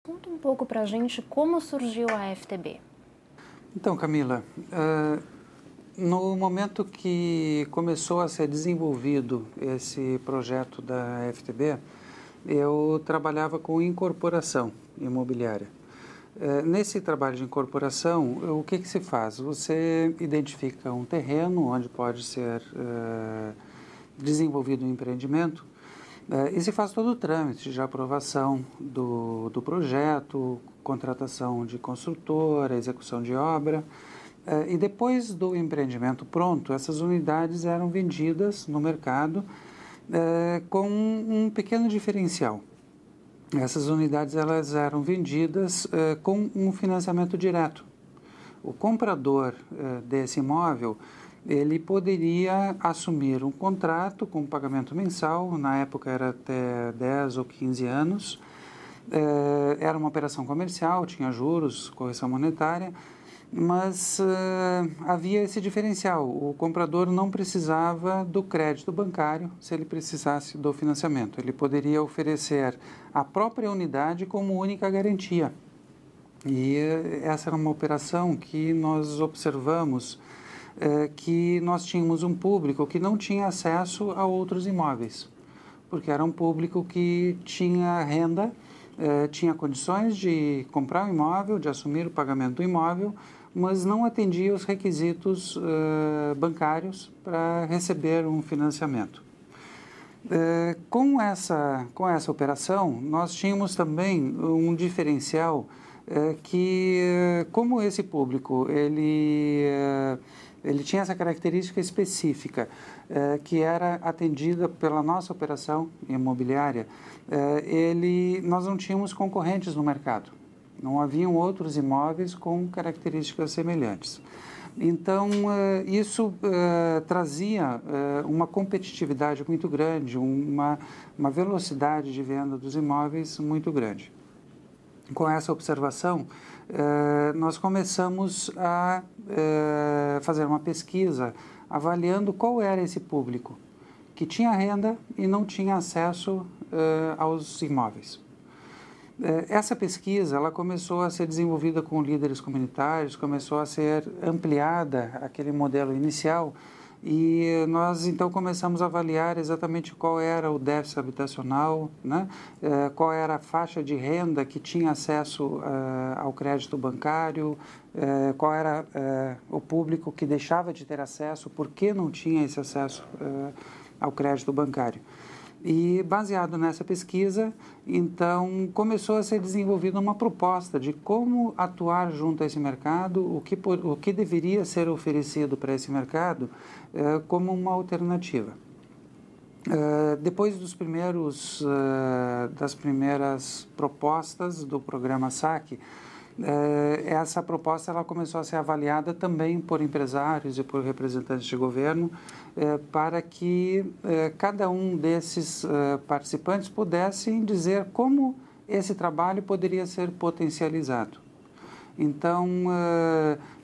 Conta um pouco para a gente como surgiu a FTB. Então, Camila, no momento que começou a ser desenvolvido esse projeto da FTB, eu trabalhava com incorporação imobiliária. Nesse trabalho de incorporação, o que se faz? Você identifica um terreno onde pode ser desenvolvido um empreendimento e se faz todo o trâmite de aprovação do projeto, contratação de construtora, execução de obra. E depois do empreendimento pronto, essas unidades eram vendidas no mercado com um pequeno diferencial. Essas unidades elas eram vendidas com um financiamento direto. O comprador desse imóvel ele poderia assumir um contrato com pagamento mensal, na época era até 10 ou 15 anos, era uma operação comercial, tinha juros, correção monetária, mas havia esse diferencial, o comprador não precisava do crédito bancário se ele precisasse do financiamento, ele poderia oferecer a própria unidade como única garantia. E essa era uma operação que nós observamos que nós tínhamos um público que não tinha acesso a outros imóveis, porque era um público que tinha renda, tinha condições de comprar um imóvel, de assumir o pagamento do imóvel, mas não atendia os requisitos bancários para receber um financiamento. Com essa operação, nós tínhamos também um diferencial que, como esse público, ele tinha essa característica específica, que era atendida pela nossa operação imobiliária, nós não tínhamos concorrentes no mercado, não haviam outros imóveis com características semelhantes. Então, isso trazia uma competitividade muito grande, uma velocidade de venda dos imóveis muito grande. Com essa observação, nós começamos a fazer uma pesquisa avaliando qual era esse público que tinha renda e não tinha acesso aos imóveis. Essa pesquisa ela começou a ser desenvolvida com líderes comunitários, começou a ser ampliada aquele modelo inicial e nós então começamos a avaliar exatamente qual era o déficit habitacional, né? Qual era a faixa de renda que tinha acesso ao crédito bancário, qual era o público que deixava de ter acesso, por que não tinha esse acesso ao crédito bancário. E, baseado nessa pesquisa, então, começou a ser desenvolvida uma proposta de como atuar junto a esse mercado, o que deveria ser oferecido para esse mercado como uma alternativa. Depois das primeiras propostas do programa SAC, essa proposta ela começou a ser avaliada também por empresários e por representantes de governo para que cada um desses participantes pudessem dizer como esse trabalho poderia ser potencializado. Então,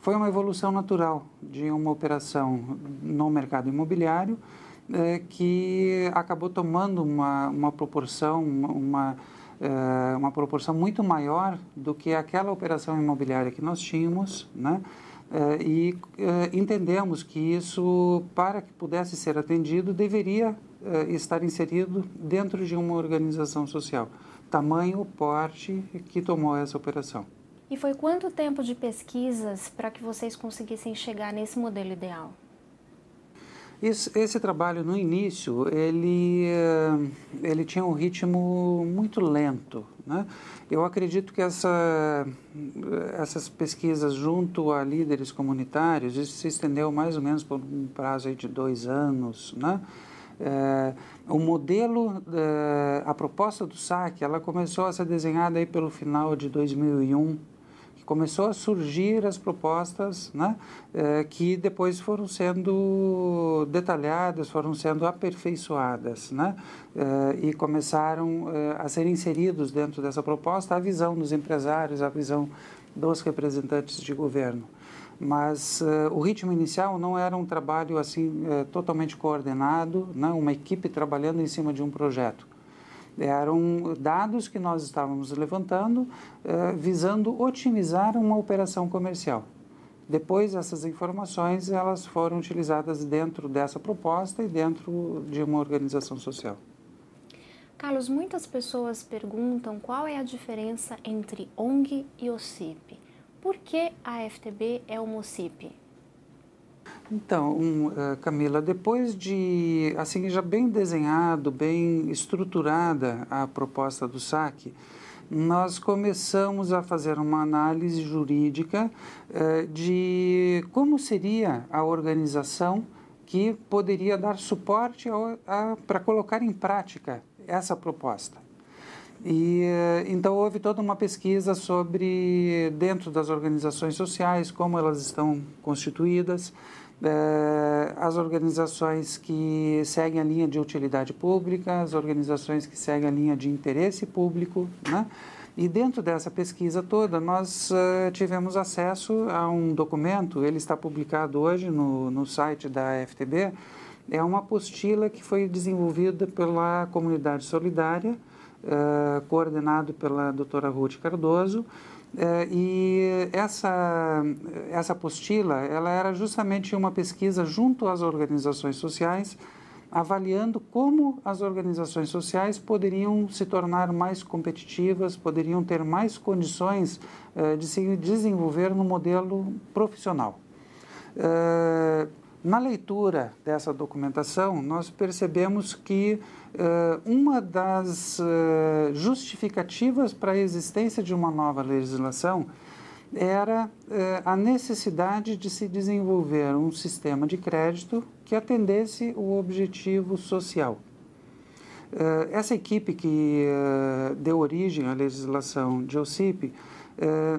foi uma evolução natural de uma operação no mercado imobiliário que acabou tomando uma proporção, uma proporção muito maior do que aquela operação imobiliária que nós tínhamos, né? E entendemos que isso, para que pudesse ser atendido, deveria estar inserido dentro de uma organização social. Tamanho, o porte que tomou essa operação. E foi quanto tempo de pesquisas para que vocês conseguissem chegar nesse modelo ideal? Esse trabalho, no início, ele tinha um ritmo muito lento, né? Eu acredito que essas pesquisas junto a líderes comunitários, isso se estendeu mais ou menos por um prazo aí de 2 anos, né? O modelo, a proposta do SAC, ela começou a ser desenhada aí pelo final de 2001, começou a surgir as propostas, né, que depois foram sendo detalhadas, foram sendo aperfeiçoadas, né, e começaram a ser inseridos dentro dessa proposta a visão dos empresários, a visão dos representantes de governo. Mas o ritmo inicial não era um trabalho assim totalmente coordenado, né, uma equipe trabalhando em cima de um projeto. Eram dados que nós estávamos levantando visando otimizar uma operação comercial. Depois, essas informações elas foram utilizadas dentro dessa proposta e dentro de uma organização social. Carlos, muitas pessoas perguntam qual é a diferença entre ONG e OCIP. Por que a FTB é uma OCIP? Então, Camila, depois de, assim, já bem desenhado, bem estruturada a proposta do SAC, nós começamos a fazer uma análise jurídica de como seria a organização que poderia dar suporte para colocar em prática essa proposta. E então houve toda uma pesquisa sobre, dentro das organizações sociais, como elas estão constituídas, as organizações que seguem a linha de utilidade pública, as organizações que seguem a linha de interesse público, né? E dentro dessa pesquisa toda, nós tivemos acesso a um documento, ele está publicado hoje no site da FTB, é uma apostila que foi desenvolvida pela Comunidade Solidária, coordenado pela doutora Ruth Cardoso, e essa apostila ela era justamente uma pesquisa junto às organizações sociais, avaliando como as organizações sociais poderiam se tornar mais competitivas, poderiam ter mais condições de se desenvolver no modelo profissional. Na leitura dessa documentação, nós percebemos que uma das justificativas para a existência de uma nova legislação era a necessidade de se desenvolver um sistema de crédito que atendesse o objetivo social. Essa equipe que deu origem à legislação de OCIP,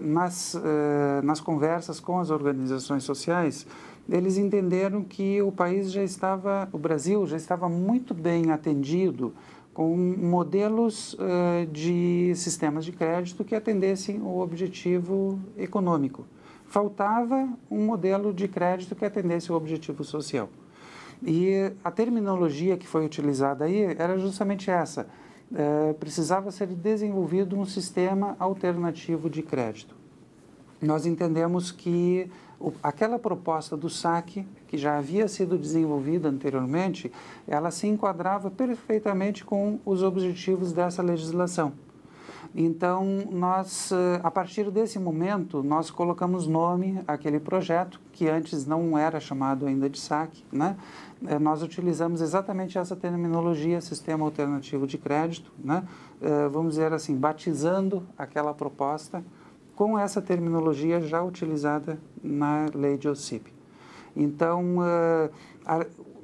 nas conversas com as organizações sociais, eles entenderam que o Brasil já estava muito bem atendido com modelos de sistemas de crédito que atendessem o objetivo econômico. Faltava um modelo de crédito que atendesse o objetivo social. E a terminologia que foi utilizada aí era justamente essa. Precisava ser desenvolvido um sistema alternativo de crédito. Nós entendemos que aquela proposta do SAC, que já havia sido desenvolvida anteriormente, ela se enquadrava perfeitamente com os objetivos dessa legislação. Então, a partir desse momento, nós colocamos nome àquele projeto, que antes não era chamado ainda de SAC, né? Nós utilizamos exatamente essa terminologia, Sistema Alternativo de Crédito, né? Vamos dizer assim, batizando aquela proposta com essa terminologia já utilizada na lei de OCIP. Então,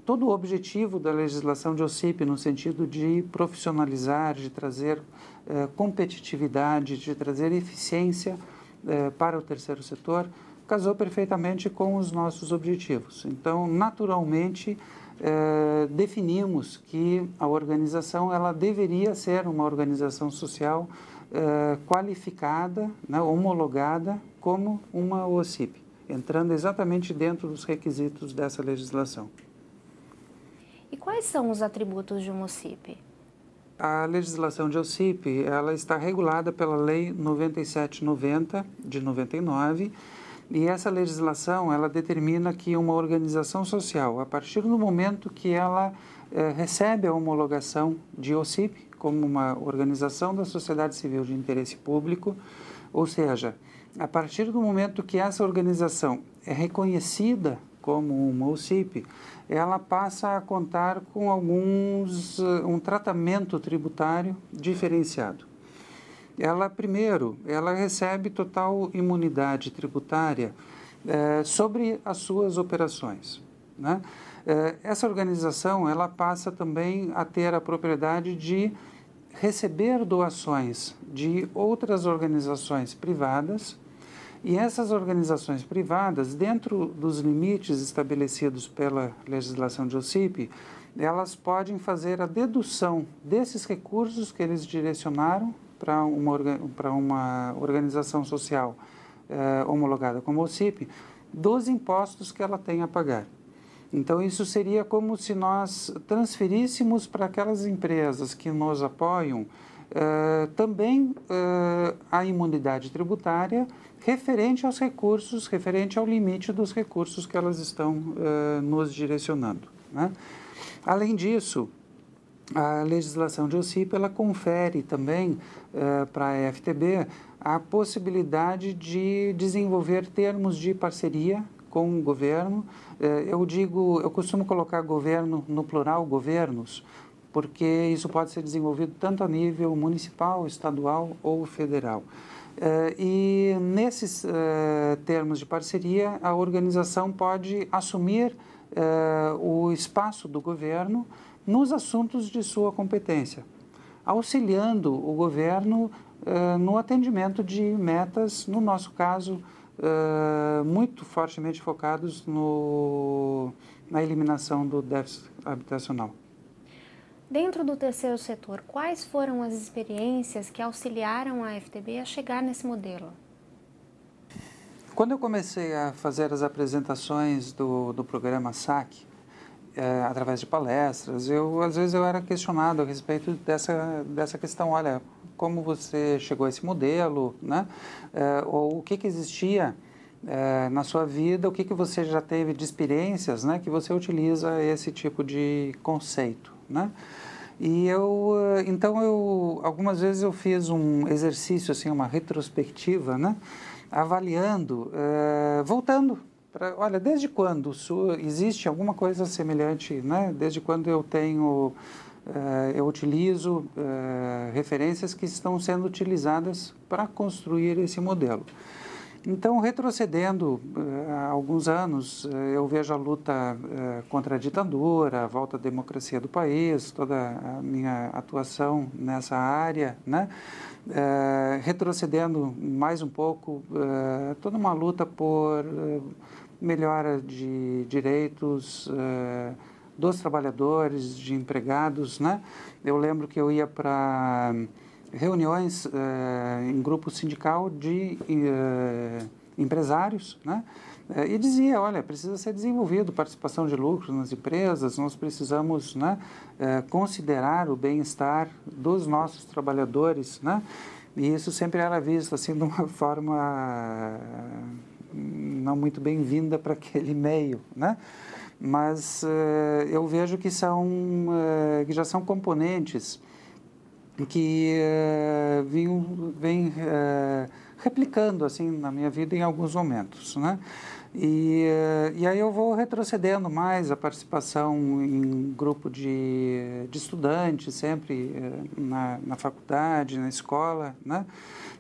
todo o objetivo da legislação de OCIP, no sentido de profissionalizar, de trazer competitividade, de trazer eficiência para o terceiro setor, casou perfeitamente com os nossos objetivos. Então, naturalmente, definimos que a organização ela deveria ser uma organização social qualificada, né, homologada como uma OCIP, entrando exatamente dentro dos requisitos dessa legislação. E quais são os atributos de uma OCIP? A legislação de OCIP ela está regulada pela Lei 9790 de 99 e essa legislação ela determina que uma organização social, a partir do momento que ela recebe a homologação de OCIP, como uma organização da sociedade civil de interesse público, ou seja, a partir do momento que essa organização é reconhecida como uma OCIP, ela passa a contar com um tratamento tributário diferenciado. Primeiro, ela recebe total imunidade tributária sobre as suas operações, né? Essa organização ela passa também a ter a propriedade de receber doações de outras organizações privadas e essas organizações privadas, dentro dos limites estabelecidos pela legislação de OCIP, elas podem fazer a dedução desses recursos que eles direcionaram para uma organização social homologada como OCIP, dos impostos que ela tem a pagar. Então, isso seria como se nós transferíssemos para aquelas empresas que nos apoiam também a imunidade tributária referente aos recursos, referente ao limite dos recursos que elas estão nos direcionando, né? Além disso, a legislação de OCIP, ela confere também para a FTB a possibilidade de desenvolver termos de parceria com o governo. Eu costumo colocar governo no plural, governos, porque isso pode ser desenvolvido tanto a nível municipal, estadual ou federal. E nesses termos de parceria, a organização pode assumir o espaço do governo nos assuntos de sua competência, auxiliando o governo no atendimento de metas, no nosso caso, muito fortemente focados na eliminação do déficit habitacional. Dentro do terceiro setor, quais foram as experiências que auxiliaram a FTB a chegar nesse modelo? Quando eu comecei a fazer as apresentações do programa SAC, através de palestras, às vezes eu era questionado a respeito dessa questão, olha, como você chegou a esse modelo, né? Ou o que existia na sua vida, o que você já teve de experiências, né, que você utiliza esse tipo de conceito, né? E então algumas vezes eu fiz um exercício, assim, uma retrospectiva, né, avaliando, voltando para, olha, desde quando existe alguma coisa semelhante, né? Desde quando eu utilizo referências que estão sendo utilizadas para construir esse modelo. Então, retrocedendo há alguns anos, eu vejo a luta contra a ditadura, a volta à democracia do país, toda a minha atuação nessa área, né? Retrocedendo mais um pouco, toda uma luta por melhora de direitos dos trabalhadores, de empregados, né? Eu lembro que eu ia para reuniões em grupo sindical de empresários, né? E dizia, olha, precisa ser desenvolvido participação de lucros nas empresas, nós precisamos, né, considerar o bem-estar dos nossos trabalhadores, né? E isso sempre era visto assim de uma forma não muito bem-vinda para aquele meio, né? Mas eu vejo que que já são componentes que vem replicando assim na minha vida em alguns momentos, né? E aí eu vou retrocedendo mais a participação em grupo de estudantes, sempre na faculdade, na escola, né?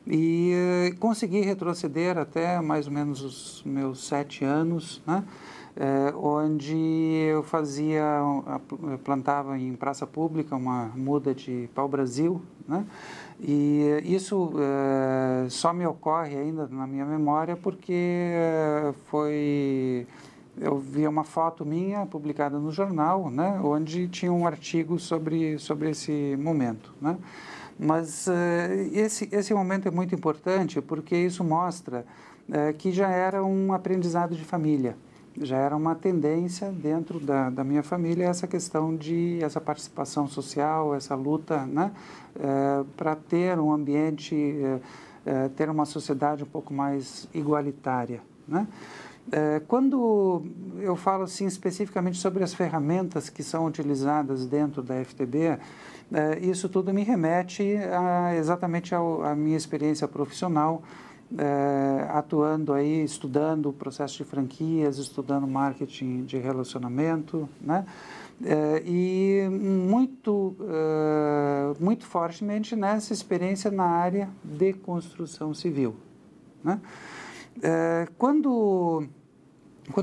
E consegui retroceder até mais ou menos os meus 7 anos, né? Onde eu plantava em praça pública uma muda de pau-brasil, né? E isso só me ocorre ainda na minha memória porque eu vi uma foto minha publicada no jornal, né? Onde tinha um artigo sobre esse momento, né? Mas esse momento é muito importante porque isso mostra que já era um aprendizado de família. Já era uma tendência dentro da minha família essa questão essa participação social, essa luta, né, para ter um ambiente, ter uma sociedade um pouco mais igualitária, né? Quando eu falo assim especificamente sobre as ferramentas que são utilizadas dentro da FTB, isso tudo me remete exatamente à minha experiência profissional, atuando aí, estudando o processo de franquias, estudando marketing de relacionamento, né? E muito fortemente nessa experiência na área de construção civil, né? Quando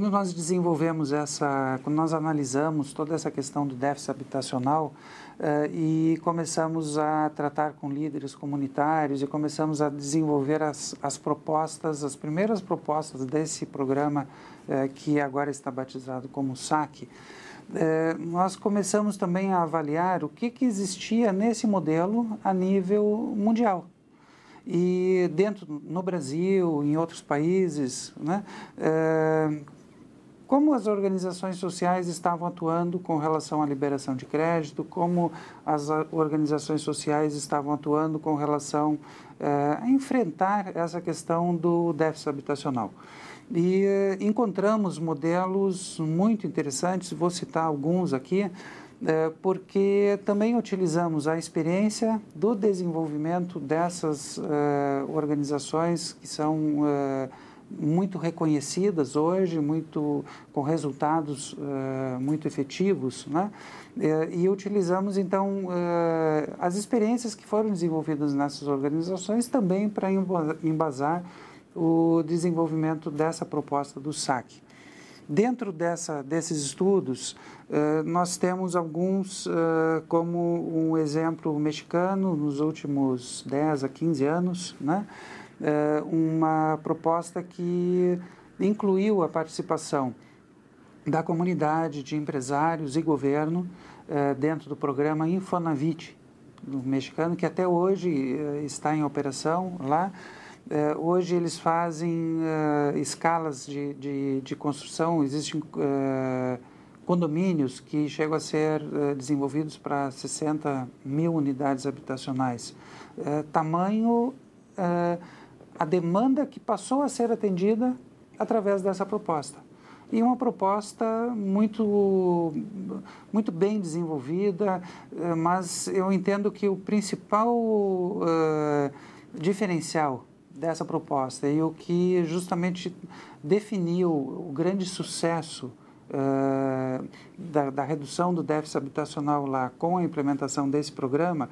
nós desenvolvemos quando nós analisamos toda essa questão do déficit habitacional e começamos a tratar com líderes comunitários e começamos a desenvolver as primeiras propostas desse programa que agora está batizado como SAC, nós começamos também a avaliar o que existia nesse modelo a nível mundial. E no Brasil, em outros países, né, como as organizações sociais estavam atuando com relação à liberação de crédito, como as organizações sociais estavam atuando com relação a enfrentar essa questão do déficit habitacional. E encontramos modelos muito interessantes, vou citar alguns aqui, porque também utilizamos a experiência do desenvolvimento dessas organizações que são muito reconhecidas hoje, com resultados muito efetivos, né? E utilizamos, então, as experiências que foram desenvolvidas nessas organizações também para embasar o desenvolvimento dessa proposta do saque. Dentro desses estudos, nós temos alguns, como um exemplo mexicano, nos últimos 10 a 15 anos, né? Uma proposta que incluiu a participação da comunidade de empresários e governo dentro do programa Infonavit, do mexicano, que até hoje está em operação lá. Hoje eles fazem escalas de construção, existem condomínios que chegam a ser desenvolvidos para 60 mil unidades habitacionais. Tamanho, a demanda que passou a ser atendida através dessa proposta. E uma proposta muito bem desenvolvida, mas eu entendo que o principal diferencial dessa proposta e o que justamente definiu o grande sucesso da redução do déficit habitacional lá com a implementação desse programa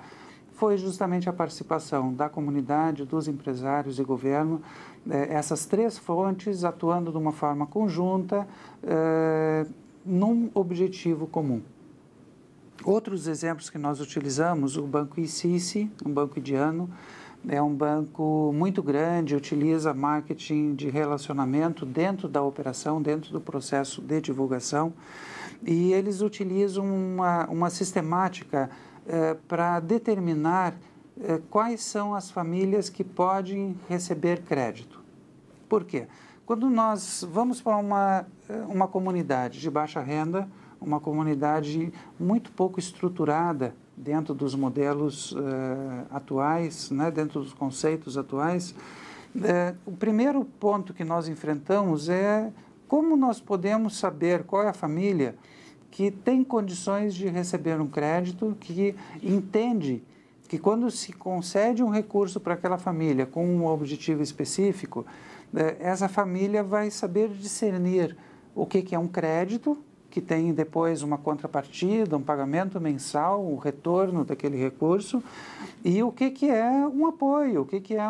foi justamente a participação da comunidade, dos empresários e governo, essas três fontes atuando de uma forma conjunta num objetivo comum. Outros exemplos que nós utilizamos, o Banco ICICI, um banco indiano, é um banco muito grande, utiliza marketing de relacionamento dentro da operação, dentro do processo de divulgação, e eles utilizam uma sistemática para determinar quais são as famílias que podem receber crédito. Por quê? Quando nós vamos para uma comunidade de baixa renda, uma comunidade muito pouco estruturada dentro dos modelos atuais, né, dentro dos conceitos atuais, o primeiro ponto que nós enfrentamos é como nós podemos saber qual é a família que tem condições de receber um crédito, que entende que quando se concede um recurso para aquela família com um objetivo específico, essa família vai saber discernir o que é um crédito, que tem depois uma contrapartida, um pagamento mensal, o retorno daquele recurso, e o que é um apoio, o que é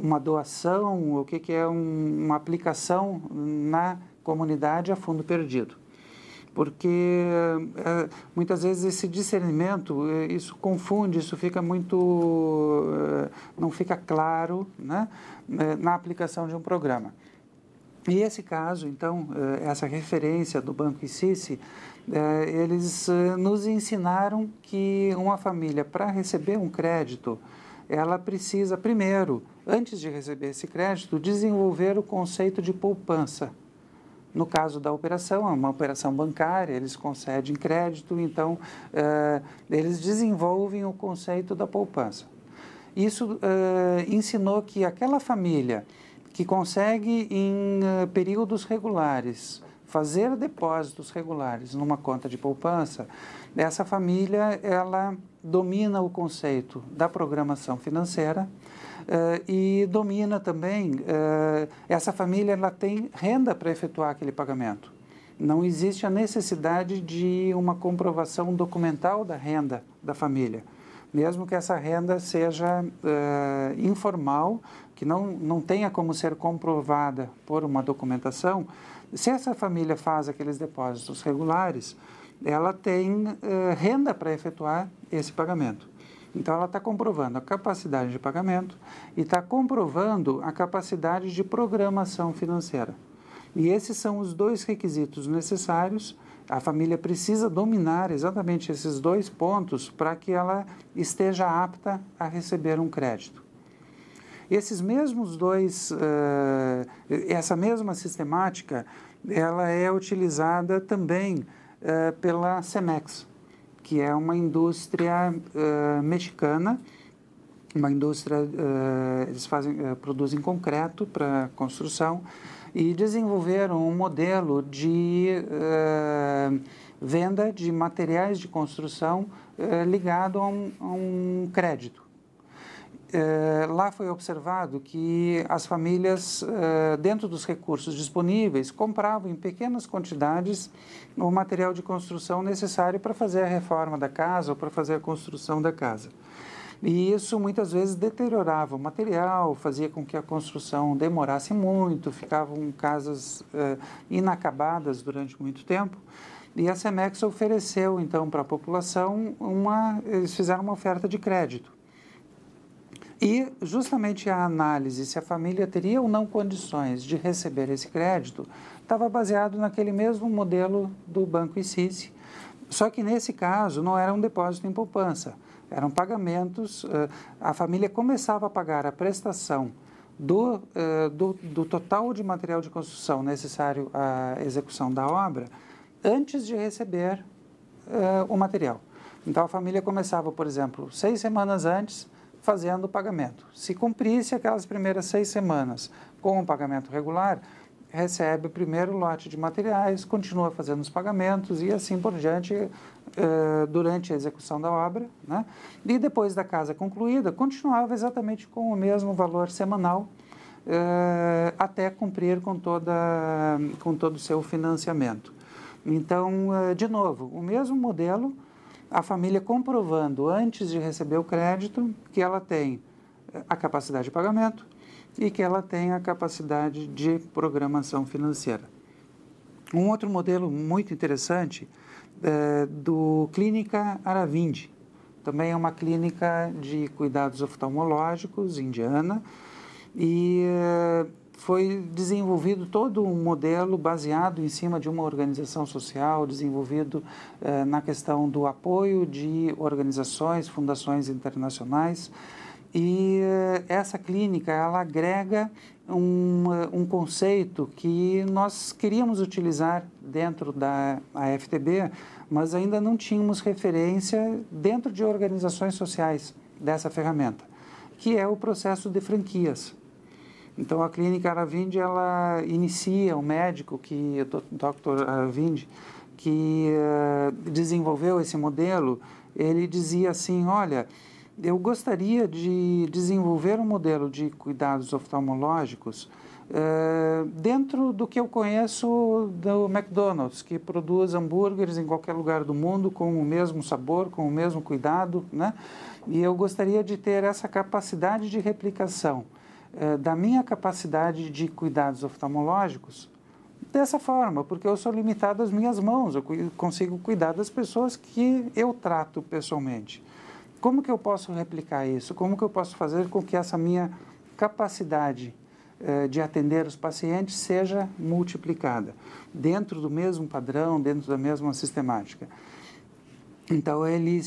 uma doação, o que é uma aplicação na comunidade a fundo perdido. Porque muitas vezes esse discernimento, isso confunde, isso fica não fica claro, né, na aplicação de um programa. E esse caso, então, essa referência do Banco ICICI, eles nos ensinaram que uma família, para receber um crédito, ela precisa, primeiro, antes de receber esse crédito, desenvolver o conceito de poupança. No caso da operação, é uma operação bancária, eles concedem crédito, então eles desenvolvem o conceito da poupança. Isso ensinou que aquela família que consegue em períodos regulares fazer depósitos regulares numa conta de poupança, essa família ela domina o conceito da programação financeira e domina também, essa família ela tem renda para efetuar aquele pagamento. Não existe a necessidade de uma comprovação documental da renda da família, mesmo que essa renda seja informal, que não tenha como ser comprovada por uma documentação. Se essa família faz aqueles depósitos regulares, ela tem renda para efetuar esse pagamento. Então, ela está comprovando a capacidade de pagamento e está comprovando a capacidade de programação financeira. E esses são os dois requisitos necessários. A família precisa dominar exatamente esses dois pontos para que ela esteja apta a receber um crédito. Esses mesmos dois, essa mesma sistemática, ela é utilizada também pela Cemex, que é uma indústria mexicana, uma indústria, eles produzem concreto para construção e desenvolveram um modelo de venda de materiais de construção ligado a um crédito. Lá foi observado que as famílias, dentro dos recursos disponíveis, compravam em pequenas quantidades o material de construção necessário para fazer a reforma da casa ou para fazer a construção da casa. E isso muitas vezes deteriorava o material, fazia com que a construção demorasse muito, ficavam casas inacabadas durante muito tempo. E a Cemex ofereceu, então, para a população, eles fizeram uma oferta de crédito. E justamente a análise se a família teria ou não condições de receber esse crédito estava baseado naquele mesmo modelo do Banco ICISI, só que nesse caso não era um depósito em poupança, eram pagamentos, a família começava a pagar a prestação do total de material de construção necessário à execução da obra antes de receber o material. Então a família começava, por exemplo, 6 semanas antes, fazendo o pagamento. Se cumprisse aquelas primeiras 6 semanas com o pagamento regular, recebe o primeiro lote de materiais, continua fazendo os pagamentos e assim por diante durante a execução da obra, né? E depois da casa concluída, continuava exatamente com o mesmo valor semanal até cumprir com todo o seu financiamento. Então, de novo, o mesmo modelo, a família comprovando antes de receber o crédito que ela tem a capacidade de pagamento e que ela tem a capacidade de programação financeira. Um outro modelo muito interessante é do Clínica Aravind, também é uma clínica de cuidados oftalmológicos indiana e foi desenvolvido todo um modelo baseado em cima de uma organização social, desenvolvido na questão do apoio de organizações, fundações internacionais. E essa clínica, ela agrega um conceito que nós queríamos utilizar dentro da AFTB, mas ainda não tínhamos referência dentro de organizações sociais dessa ferramenta, que é o processo de franquias. Então, a Clínica Aravind, ela inicia, o médico, o Dr. Aravind, que desenvolveu esse modelo, ele dizia assim, olha, eu gostaria de desenvolver um modelo de cuidados oftalmológicos dentro do que eu conheço do McDonald's, que produz hambúrgueres em qualquer lugar do mundo com o mesmo sabor, com o mesmo cuidado, né? E eu gostaria de ter essa capacidade de replicação da minha capacidade de cuidados oftalmológicos dessa forma, porque eu sou limitado às minhas mãos, eu consigo cuidar das pessoas que eu trato pessoalmente. Como que eu posso replicar isso? Como que eu posso fazer com que essa minha capacidade de atender os pacientes seja multiplicada dentro do mesmo padrão, dentro da mesma sistemática? Então, ele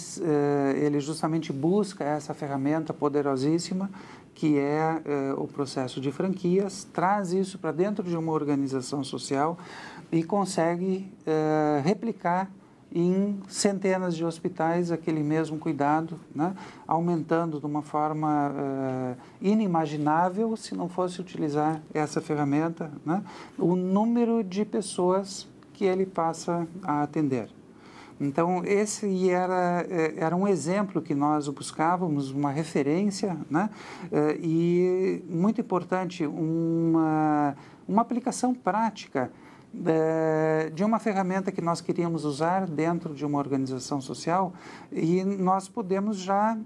justamente busca essa ferramenta poderosíssima que é o processo de franquias, traz isso para dentro de uma organização social e consegue replicar em centenas de hospitais aquele mesmo cuidado, né? Aumentando de uma forma inimaginável, se não fosse utilizar essa ferramenta, né? O número de pessoas que ele passa a atender. Então, esse era um exemplo que nós buscávamos, uma referência, né? E, muito importante, uma aplicação prática de uma ferramenta que nós queríamos usar dentro de uma organização social e nós podemos já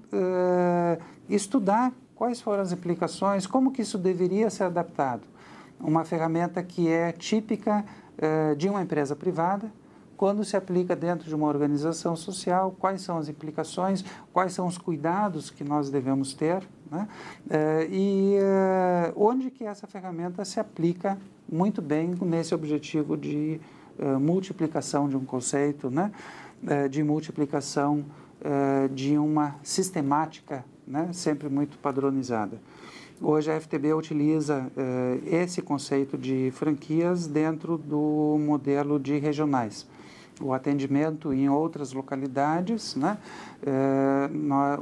estudar quais foram as implicações, como que isso deveria ser adaptado. Uma ferramenta que é típica de uma empresa privada, quando se aplica dentro de uma organização social, quais são as implicações, quais são os cuidados que nós devemos ter, né? Onde que essa ferramenta se aplica muito bem nesse objetivo de multiplicação de um conceito, né? De multiplicação de uma sistemática né, sempre muito padronizada. Hoje a FTB utiliza esse conceito de franquias dentro do modelo de regionais. O atendimento em outras localidades, né,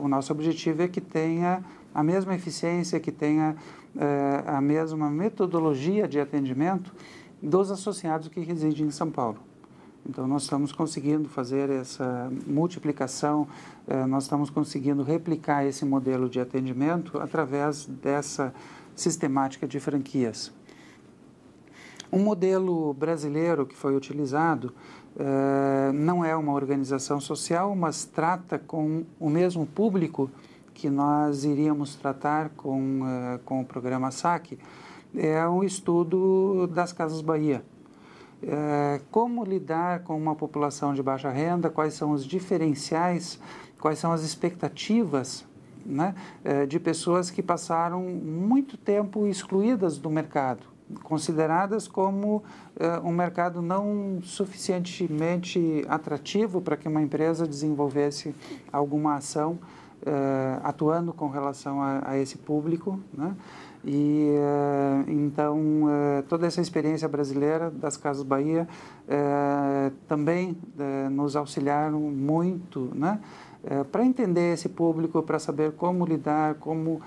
o nosso objetivo é que tenha a mesma eficiência, que tenha a mesma metodologia de atendimento dos associados que residem em São Paulo. Então, nós estamos conseguindo fazer essa multiplicação, nós estamos conseguindo replicar esse modelo de atendimento através dessa sistemática de franquias. Um modelo brasileiro que foi utilizado não é uma organização social, mas trata com o mesmo público que nós iríamos tratar com o programa SAC, é um estudo das Casas Bahia. Como lidar com uma população de baixa renda, quais são os diferenciais, quais são as expectativas, né, de pessoas que passaram muito tempo excluídas do mercado, consideradas como um mercado não suficientemente atrativo para que uma empresa desenvolvesse alguma ação atuando com relação a esse público, né? E então toda essa experiência brasileira das Casas Bahia também nos auxiliaram muito, né, para entender esse público, para saber como lidar, como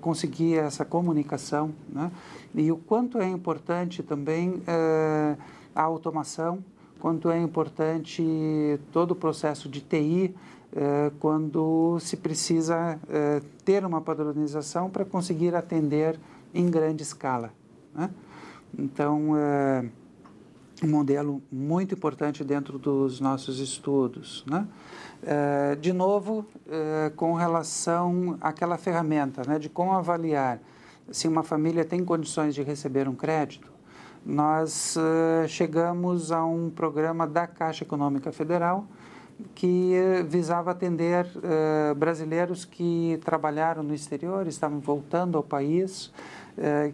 conseguir essa comunicação, né, e o quanto é importante também a automação, quanto é importante todo o processo de TI, quando se precisa ter uma padronização para conseguir atender em grande escala, né? Então, um modelo muito importante dentro dos nossos estudos, né? De novo, com relação àquela ferramenta, né, de como avaliar se uma família tem condições de receber um crédito, nós chegamos a um programa da Caixa Econômica Federal que visava atender brasileiros que trabalharam no exterior, estavam voltando ao país,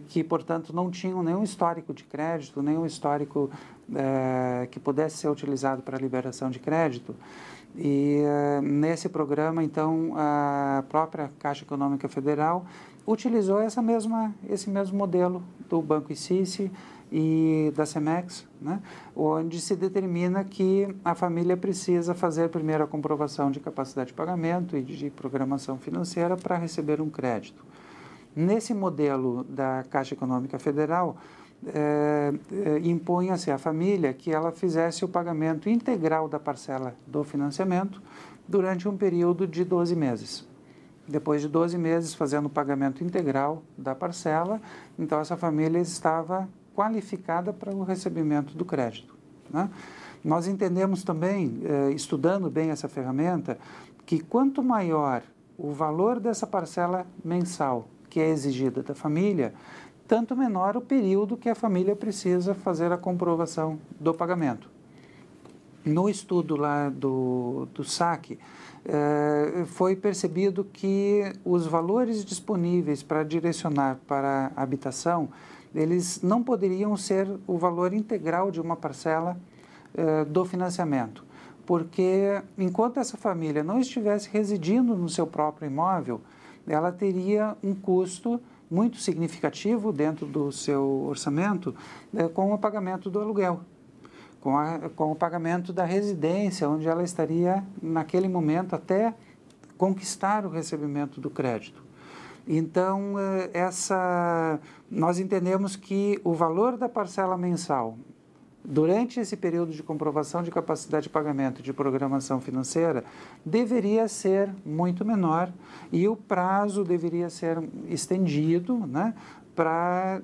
que, portanto, não tinham nenhum histórico de crédito, nenhum histórico que pudesse ser utilizado para liberação de crédito. E nesse programa, então, a própria Caixa Econômica Federal utilizou esse mesmo modelo do Banco ICICI e da CEMEX, né, onde se determina que a família precisa fazer primeiro a comprovação de capacidade de pagamento e de programação financeira para receber um crédito. Nesse modelo da Caixa Econômica Federal, impunha-se à família que ela fizesse o pagamento integral da parcela do financiamento durante um período de 12 meses. Depois de 12 meses fazendo o pagamento integral da parcela, então essa família estava qualificada para o recebimento do crédito, né? Nós entendemos também, estudando bem essa ferramenta, que quanto maior o valor dessa parcela mensal que é exigida da família, tanto menor o período que a família precisa fazer a comprovação do pagamento. No estudo lá do SAC, foi percebido que os valores disponíveis para direcionar para a habitação, eles não poderiam ser o valor integral de uma parcela do financiamento, porque enquanto essa família não estivesse residindo no seu próprio imóvel, ela teria um custo muito significativo dentro do seu orçamento com o pagamento do aluguel, com o pagamento da residência, onde ela estaria naquele momento até conquistar o recebimento do crédito. Então, nós entendemos que o valor da parcela mensal, durante esse período de comprovação de capacidade de pagamento e de programação financeira, deveria ser muito menor e o prazo deveria ser estendido, né, para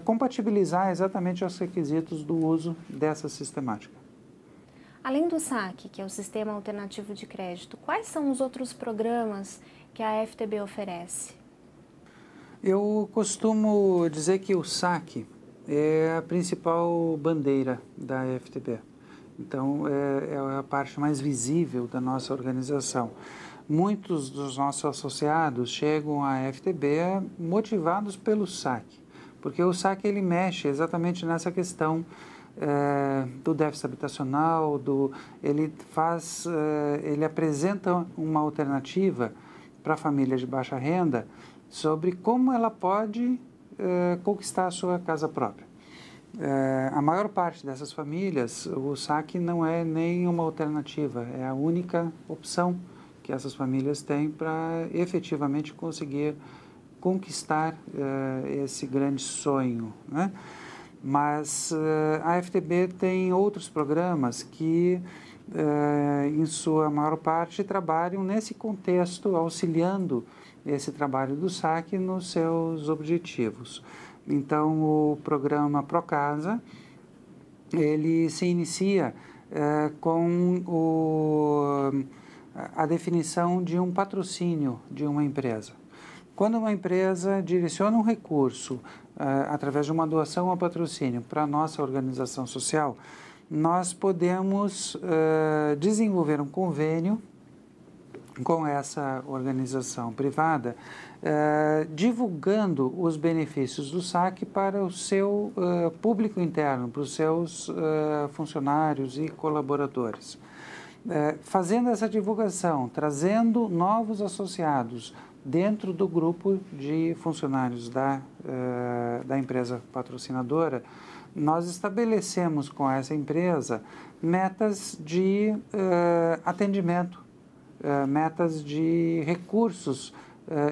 compatibilizar exatamente os requisitos do uso dessa sistemática. Além do SAC, que é o Sistema Alternativo de Crédito, quais são os outros programas que a FTB oferece? Eu costumo dizer que o SAC é a principal bandeira da FTB. Então, é a parte mais visível da nossa organização. Muitos dos nossos associados chegam à FTB motivados pelo SAC, porque o SAC ele mexe exatamente nessa questão do déficit habitacional, ele apresenta uma alternativa para a família de baixa renda sobre como ela pode conquistar a sua casa própria. A maior parte dessas famílias, o saque não é nem uma alternativa, é a única opção que essas famílias têm para efetivamente conseguir conquistar esse grande sonho, né? Mas a FTB tem outros programas que, em sua maior parte, trabalham nesse contexto, auxiliando esse trabalho do saque nos seus objetivos. Então, o programa Procasa, ele se inicia com a definição de um patrocínio de uma empresa. Quando uma empresa direciona um recurso através de uma doação ou patrocínio para a nossa organização social, nós podemos desenvolver um convênio com essa organização privada, divulgando os benefícios do saque para o seu público interno, para os seus funcionários e colaboradores. Fazendo essa divulgação, trazendo novos associados dentro do grupo de funcionários da empresa patrocinadora, nós estabelecemos com essa empresa metas de atendimento, metas de recursos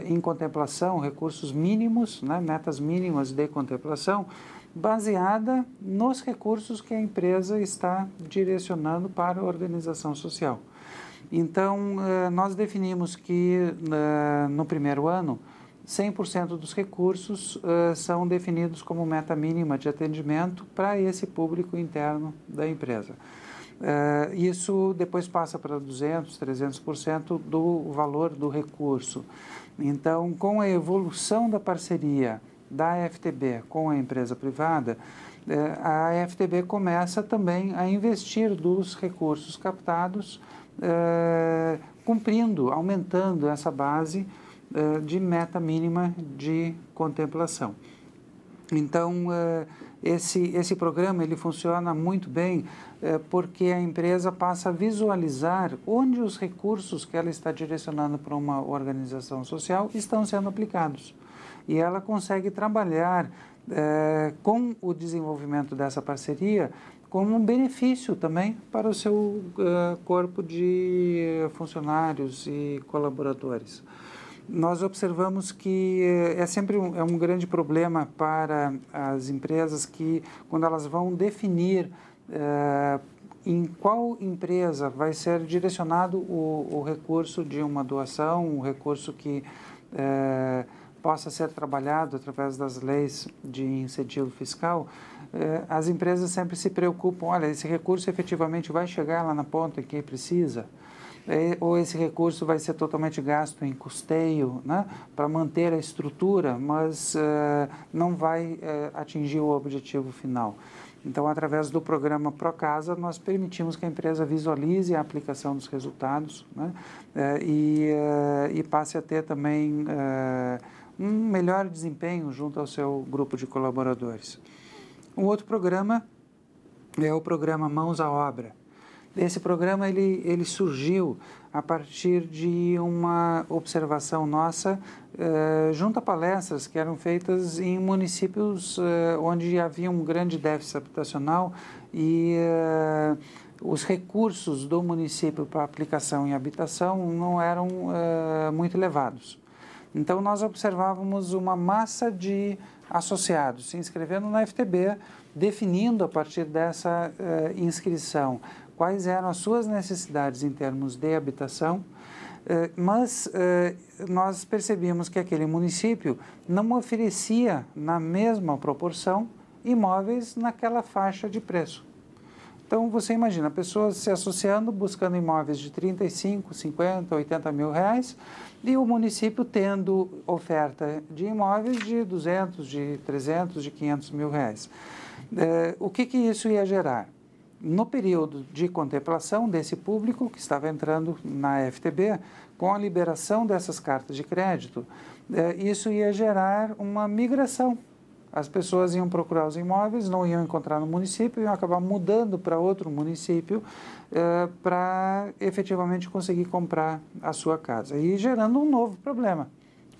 em contemplação, recursos mínimos, né, metas mínimas de contemplação, baseada nos recursos que a empresa está direcionando para a organização social. Então, nós definimos que no primeiro ano, 100% dos recursos são definidos como meta mínima de atendimento para esse público interno da empresa. Isso depois passa para 200%, 300% do valor do recurso. Então, com a evolução da parceria da FTB com a empresa privada, a FTB começa também a investir dos recursos captados, cumprindo, aumentando essa base de meta mínima de contemplação. Então, esse programa ele funciona muito bem porque a empresa passa a visualizar onde os recursos que ela está direcionando para uma organização social estão sendo aplicados. E ela consegue trabalhar com o desenvolvimento dessa parceria como um benefício também para o seu corpo de funcionários e colaboradores. Nós observamos que é sempre um grande problema para as empresas que, quando elas vão definir em qual empresa vai ser direcionado o recurso de uma doação, um recurso que possa ser trabalhado através das leis de incentivo fiscal, as empresas sempre se preocupam, olha, esse recurso efetivamente vai chegar lá na ponta em quem precisa, ou esse recurso vai ser totalmente gasto em custeio, né, para manter a estrutura, mas não vai atingir o objetivo final. Então, através do programa Procasa, nós permitimos que a empresa visualize a aplicação dos resultados, né, e passe a ter também um melhor desempenho junto ao seu grupo de colaboradores. Um outro programa é o programa Mãos à Obra. Esse programa ele surgiu a partir de uma observação nossa junto a palestras que eram feitas em municípios onde havia um grande déficit habitacional e os recursos do município para aplicação em habitação não eram muito elevados. Então, nós observávamos uma massa de associados se inscrevendo na FTB, definindo a partir dessa inscrição quais eram as suas necessidades em termos de habitação, mas nós percebíamos que aquele município não oferecia, na mesma proporção, imóveis naquela faixa de preço. Então, você imagina, pessoas se associando, buscando imóveis de 35, 50, 80 mil reais, e o município tendo oferta de imóveis de 200, de 300, de 500 mil reais. O que isso ia gerar? No período de contemplação desse público que estava entrando na FTB, com a liberação dessas cartas de crédito, isso ia gerar uma migração as pessoas iam procurar os imóveis, não iam encontrar no município, iam acabar mudando para outro município para efetivamente conseguir comprar a sua casa e gerando um novo problema.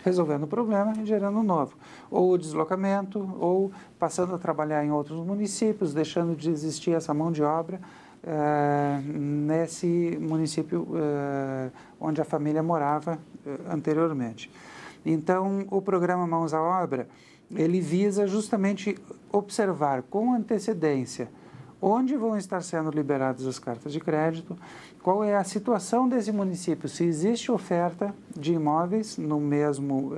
Resolvendo o problema e gerando um novo. Ou o deslocamento, ou passando a trabalhar em outros municípios, deixando de existir essa mão de obra nesse município onde a família morava anteriormente. Então, o programa Mãos à Obra, ele visa justamente observar com antecedência onde vão estar sendo liberadas as cartas de crédito, qual é a situação desse município, se existe oferta de imóveis no mesmo,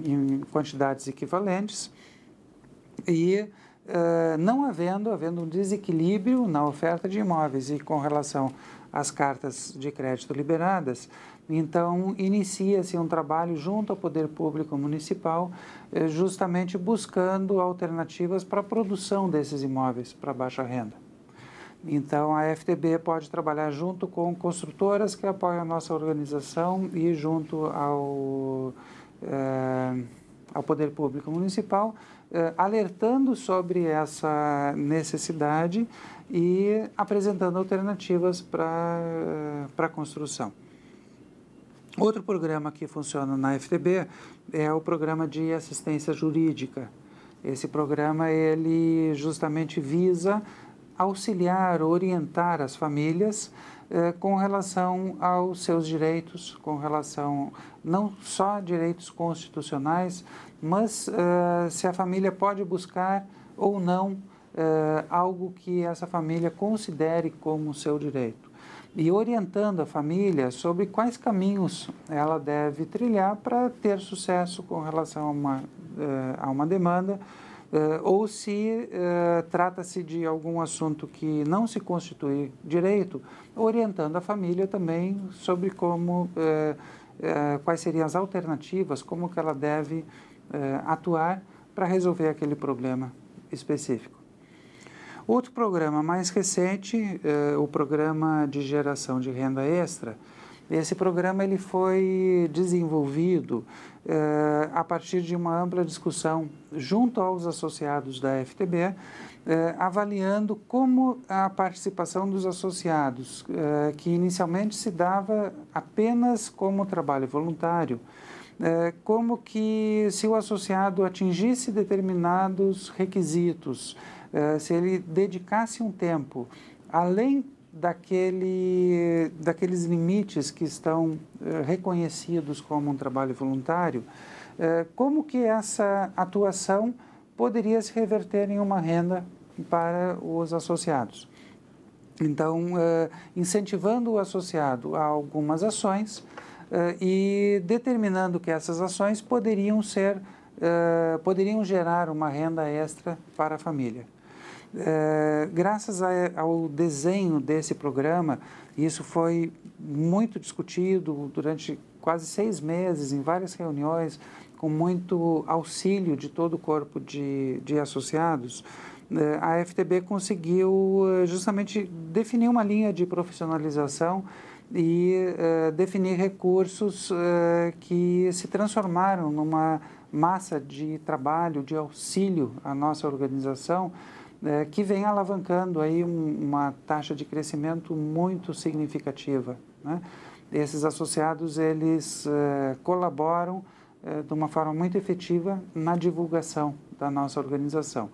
em quantidades equivalentes, e não havendo um desequilíbrio na oferta de imóveis e com relação às cartas de crédito liberadas, então inicia-se um trabalho junto ao Poder Público Municipal, justamente buscando alternativas para a produção desses imóveis para baixa renda. Então, a FTB pode trabalhar junto com construtoras que apoiam a nossa organização e junto ao Poder Público Municipal, alertando sobre essa necessidade e apresentando alternativas para a construção. Outro programa que funciona na FTB é o programa de assistência jurídica. Esse programa, ele justamente visa auxiliar, orientar as famílias com relação aos seus direitos, com relação não só a direitos constitucionais, mas se a família pode buscar ou não algo que essa família considere como seu direito. E orientando a família sobre quais caminhos ela deve trilhar para ter sucesso com relação a uma demanda, ou se trata-se de algum assunto que não se constitui direito, orientando a família também sobre como, quais seriam as alternativas, como que ela deve atuar para resolver aquele problema específico. Outro programa mais recente, o programa de geração de renda extra. Esse programa ele foi desenvolvido a partir de uma ampla discussão junto aos associados da FTB, avaliando como a participação dos associados, que inicialmente se dava apenas como trabalho voluntário, como que se o associado atingisse determinados requisitos, se ele dedicasse um tempo além daqueles limites que estão reconhecidos como um trabalho voluntário, como que essa atuação poderia se reverter em uma renda para os associados. Então, incentivando o associado a algumas ações e determinando que essas ações poderiam gerar uma renda extra para a família. Graças ao desenho desse programa, isso foi muito discutido durante quase 6 meses, em várias reuniões, com muito auxílio de todo o corpo de associados, a FTB conseguiu justamente definir uma linha de profissionalização e definir recursos que se transformaram numa massa de trabalho, de auxílio à nossa organização, que vem alavancando aí uma taxa de crescimento muito significativa, né? Esses associados, eles colaboram de uma forma muito efetiva na divulgação da nossa organização.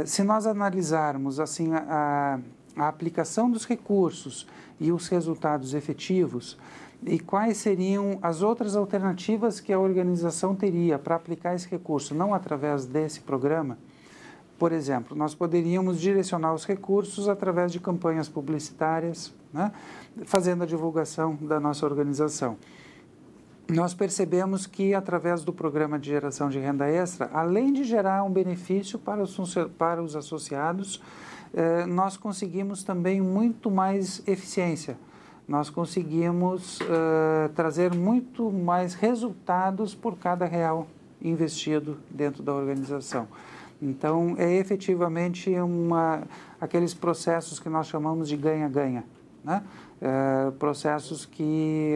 Se nós analisarmos assim a aplicação dos recursos e os resultados efetivos, e quais seriam as outras alternativas que a organização teria para aplicar esse recurso, não através desse programa. Por exemplo, nós poderíamos direcionar os recursos através de campanhas publicitárias, né, fazendo a divulgação da nossa organização. Nós percebemos que, através do programa de geração de renda extra, além de gerar um benefício para os associados, nós conseguimos também muito mais eficiência. Nós conseguimos trazer muito mais resultados por cada real investido dentro da organização. Então, é efetivamente aqueles processos que nós chamamos de ganha-ganha, né? Processos que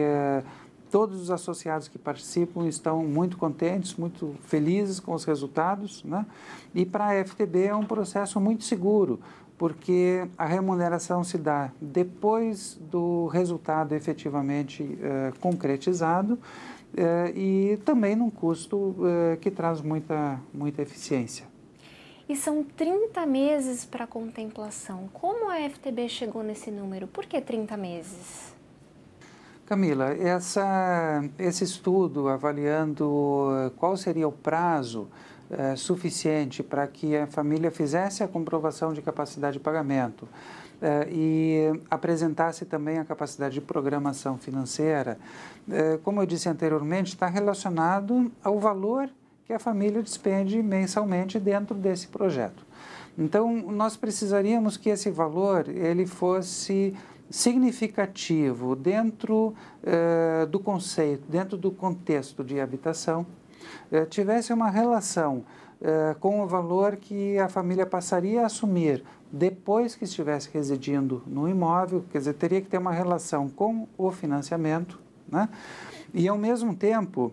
todos os associados que participam estão muito contentes, muito felizes com os resultados, né? E para a FTB é um processo muito seguro, porque a remuneração se dá depois do resultado efetivamente concretizado e também num custo que traz muita eficiência. E são 30 meses para contemplação. Como a FTB chegou nesse número? Por que 30 meses? Camila, esse estudo avaliando qual seria o prazo suficiente para que a família fizesse a comprovação de capacidade de pagamento e apresentasse também a capacidade de programação financeira, como eu disse anteriormente, está relacionado ao valor que a família despende mensalmente dentro desse projeto. Então, nós precisaríamos que esse valor ele fosse significativo dentro do conceito, dentro do contexto de habitação, tivesse uma relação com o valor que a família passaria a assumir depois que estivesse residindo no imóvel, quer dizer, teria que ter uma relação com o financiamento, né? E, ao mesmo tempo,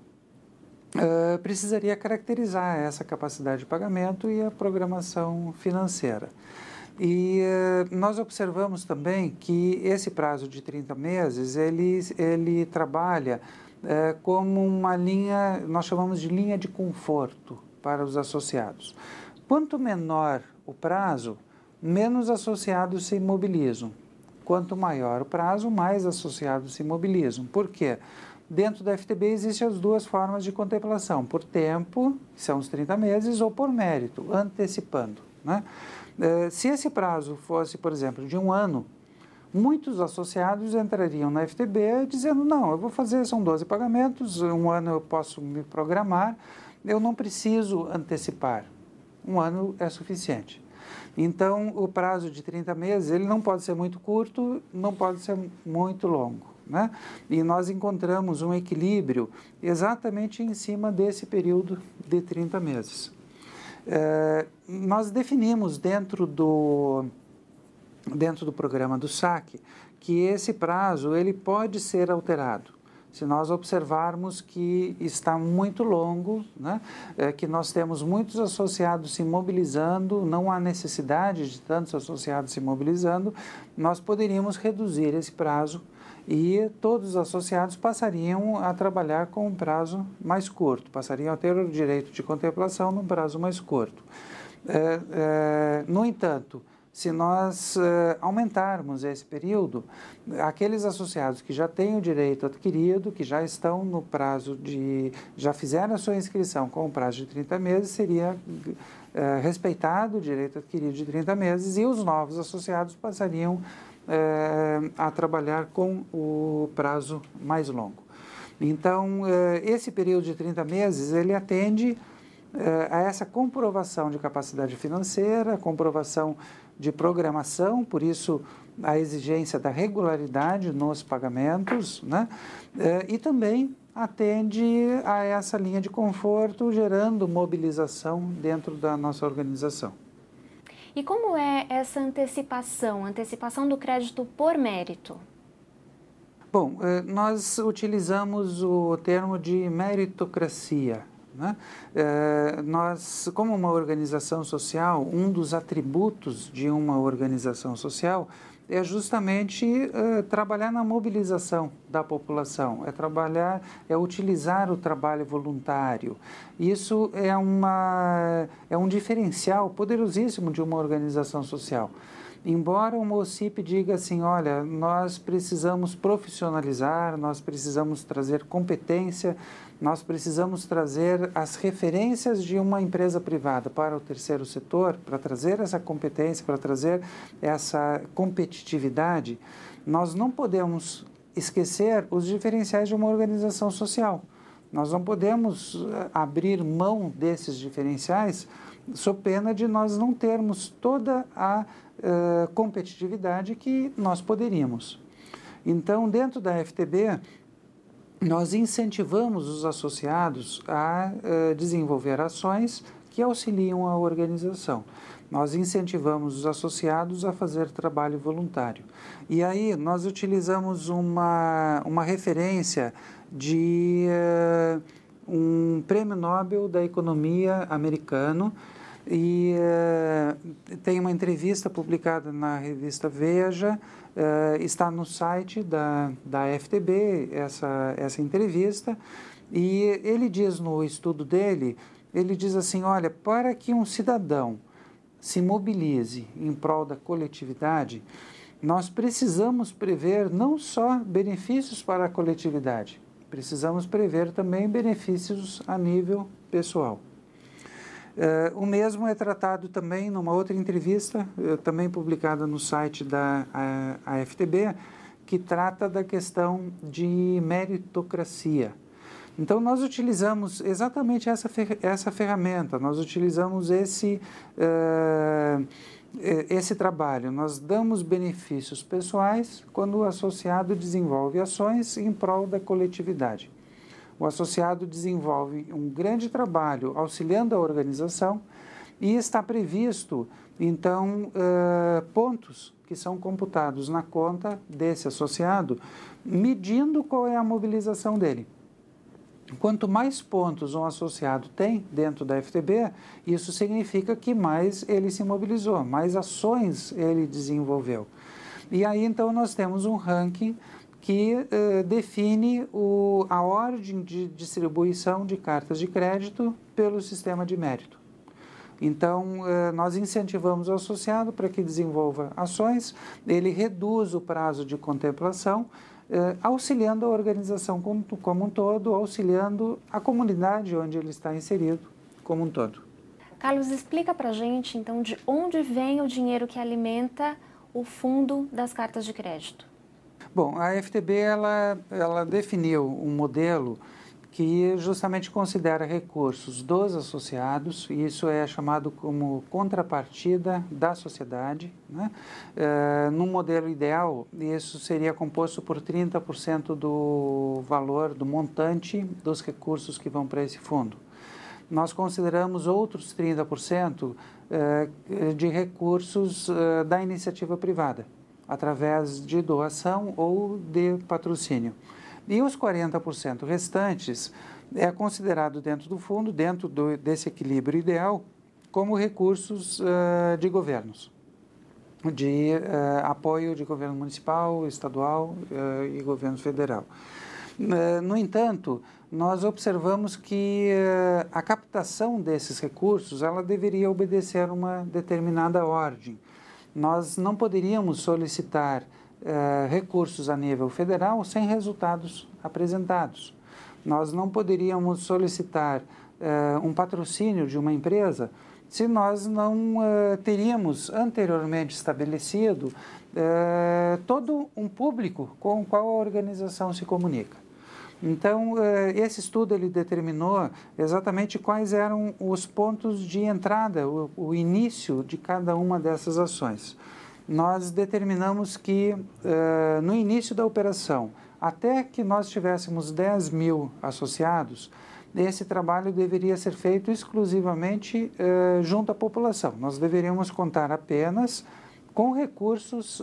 precisaria caracterizar essa capacidade de pagamento e a programação financeira. E nós observamos também que esse prazo de 30 meses, ele trabalha como uma linha, nós chamamos de linha de conforto para os associados. Quanto menor o prazo, menos associados se imobilizam. Quanto maior o prazo, mais associados se imobilizam. Por quê? Dentro da FTB existem as duas formas de contemplação, por tempo, que são os 30 meses, ou por mérito, antecipando, né? Se esse prazo fosse, por exemplo, de 1 ano, muitos associados entrariam na FTB dizendo, não, eu vou fazer, são 12 pagamentos, 1 ano eu posso me programar, eu não preciso antecipar, 1 ano é suficiente. Então, o prazo de 30 meses, ele não pode ser muito curto, não pode ser muito longo, né? E nós encontramos um equilíbrio exatamente em cima desse período de 30 meses. Nós definimos dentro do programa do SAC que esse prazo ele pode ser alterado. Se nós observarmos que está muito longo, né, que nós temos muitos associados se mobilizando, não há necessidade de tantos associados se mobilizando, nós poderíamos reduzir esse prazo e todos os associados passariam a trabalhar com um prazo mais curto, passariam a ter o direito de contemplação num prazo mais curto. No entanto, se nós aumentarmos esse período, aqueles associados que já têm o direito adquirido, que já estão no prazo já fizeram a sua inscrição com o prazo de 30 meses, seria respeitado o direito adquirido de 30 meses e os novos associados passariam a trabalhar com o prazo mais longo. Então, esse período de 30 meses, ele atende a essa comprovação de capacidade financeira, comprovação de programação, por isso a exigência da regularidade nos pagamentos, né? E também atende a essa linha de conforto, gerando mobilização dentro da nossa organização. E como é essa antecipação do crédito por mérito? Bom, nós utilizamos o termo de meritocracia, né? Nós, como uma organização social, um dos atributos de uma organização social é justamente trabalhar na mobilização da população, é utilizar o trabalho voluntário. Isso é um diferencial poderosíssimo de uma organização social. Embora o MOCIP diga assim, olha, nós precisamos profissionalizar, nós precisamos trazer competência, nós precisamos trazer as referências de uma empresa privada para o terceiro setor, para trazer essa competência, para trazer essa competitividade, nós não podemos esquecer os diferenciais de uma organização social. Nós não podemos abrir mão desses diferenciais sob pena de nós não termos toda a competitividade que nós poderíamos. Então, dentro da FTB, nós incentivamos os associados a desenvolver ações que auxiliam a organização. nós incentivamos os associados a fazer trabalho voluntário. E aí nós utilizamos uma referência de um prêmio Nobel da Economia americano, e tem uma entrevista publicada na revista Veja, está no site da FTB essa entrevista, e ele diz no estudo dele, ele diz assim, olha, para que um cidadão se mobilize em prol da coletividade, nós precisamos prever não só benefícios para a coletividade, precisamos prever também benefícios a nível pessoal. O mesmo é tratado também numa outra entrevista, também publicada no site da AFTB, que trata da questão de meritocracia. Então, nós utilizamos exatamente essa ferramenta, nós utilizamos esse trabalho. Nós damos benefícios pessoais quando o associado desenvolve ações em prol da coletividade. O associado desenvolve um grande trabalho auxiliando a organização e está previsto, então, pontos que são computados na conta desse associado, medindo qual é a mobilização dele. Quanto mais pontos um associado tem dentro da FTB, isso significa que mais ele se mobilizou, mais ações ele desenvolveu. E aí, então, nós temos um ranking que define a ordem de distribuição de cartas de crédito pelo sistema de mérito. Então, nós incentivamos o associado para que desenvolva ações, ele reduz o prazo de contemplação, auxiliando a organização como um todo, auxiliando a comunidade onde ele está inserido como um todo. Carlos, explica para a gente, então, de onde vem o dinheiro que alimenta o fundo das cartas de crédito. Bom, a FTB ela definiu um modelo que justamente considera recursos dos associados, e isso é chamado como contrapartida da sociedade, né? Num modelo ideal, isso seria composto por 30% do valor, do montante dos recursos que vão para esse fundo. Nós consideramos outros 30% de recursos da iniciativa privada, através de doação ou de patrocínio. E os 40% restantes é considerado dentro do fundo, dentro desse equilíbrio ideal, como recursos de governos, de apoio de governo municipal, estadual e governo federal. No entanto, nós observamos que a captação desses recursos ela deveria obedecer uma determinada ordem. Nós não poderíamos solicitar recursos a nível federal sem resultados apresentados. Nós não poderíamos solicitar um patrocínio de uma empresa se nós não teríamos anteriormente estabelecido todo um público com o qual a organização se comunica. Então, esse estudo ele determinou exatamente quais eram os pontos de entrada, o início de cada uma dessas ações. Nós determinamos que, no início da operação, até que nós tivéssemos 10 mil associados, esse trabalho deveria ser feito exclusivamente junto à população. Nós deveríamos contar apenas com recursos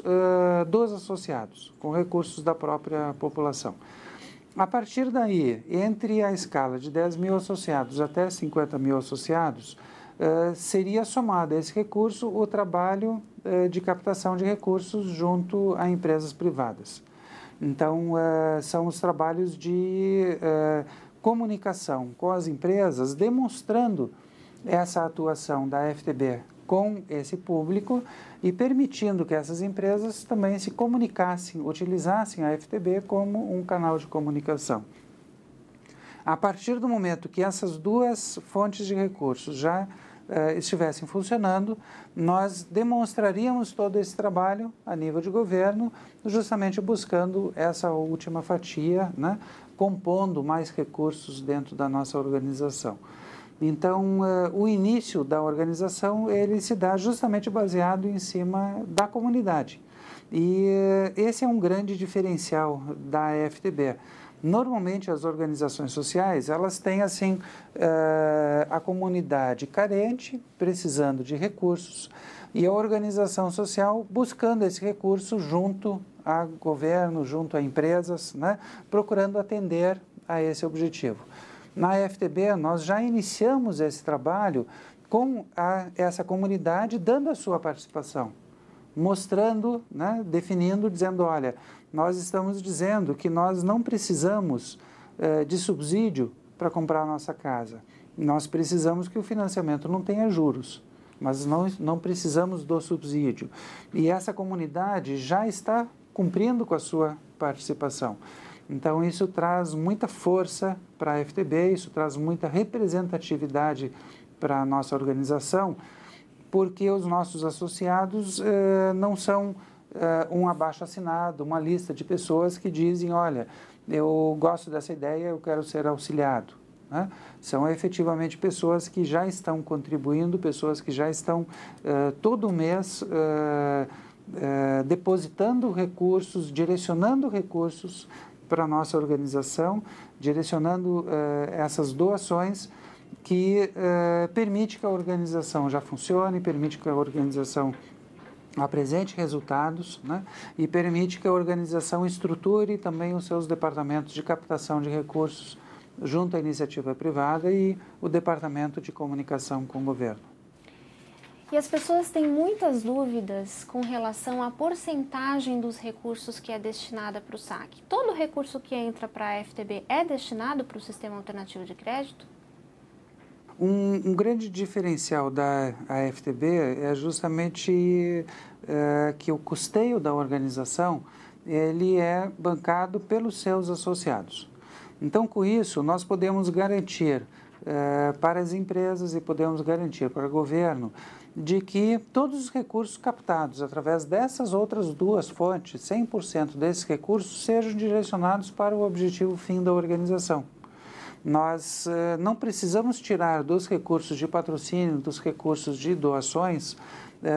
dos associados, com recursos da própria população. A partir daí, entre a escala de 10 mil associados até 50 mil associados, seria somado a esse recurso o trabalho de captação de recursos junto a empresas privadas. Então, são os trabalhos de comunicação com as empresas, demonstrando essa atuação da FTB com esse público e permitindo que essas empresas também se comunicassem, utilizassem a FTB como um canal de comunicação. A partir do momento que essas duas fontes de recursos já estivessem funcionando, nós demonstraríamos todo esse trabalho a nível de governo, justamente buscando essa última fatia, né, compondo mais recursos dentro da nossa organização. Então, o início da organização, ele se dá justamente baseado em cima da comunidade. E esse é um grande diferencial da FTB. Normalmente as organizações sociais, elas têm assim a comunidade carente, precisando de recursos, e a organização social buscando esse recurso junto a governo, junto a empresas, né, procurando atender a esse objetivo. Na FTB, nós já iniciamos esse trabalho com essa comunidade dando a sua participação, mostrando, né, definindo, dizendo, olha, nós estamos dizendo que nós não precisamos de subsídio para comprar a nossa casa. Nós precisamos que o financiamento não tenha juros, mas não precisamos do subsídio. E essa comunidade já está cumprindo com a sua participação. Então, isso traz muita força para a FTB, isso traz muita representatividade para a nossa organização, porque os nossos associados não são um abaixo-assinado, uma lista de pessoas que dizem, olha, eu gosto dessa ideia, eu quero ser auxiliado. Né? São efetivamente pessoas que já estão contribuindo, pessoas que já estão todo mês depositando recursos, direcionando recursos para a nossa organização, direcionando essas doações que permite que a organização já funcione, permite que a organização apresente resultados, né? E permite que a organização estruture também os seus departamentos de captação de recursos junto à iniciativa privada e o departamento de comunicação com o governo. E as pessoas têm muitas dúvidas com relação à porcentagem dos recursos que é destinada para o saque. Todo recurso que entra para a FTB é destinado para o Sistema Alternativo de Crédito? Um grande diferencial da AFTB é justamente que o custeio da organização ele é bancado pelos seus associados. Então, com isso, nós podemos garantir para as empresas e podemos garantir para o governo de que todos os recursos captados através dessas outras duas fontes, 100% desses recursos, sejam direcionados para o objetivo fim da organização. Nós não precisamos tirar dos recursos de patrocínio, dos recursos de doações,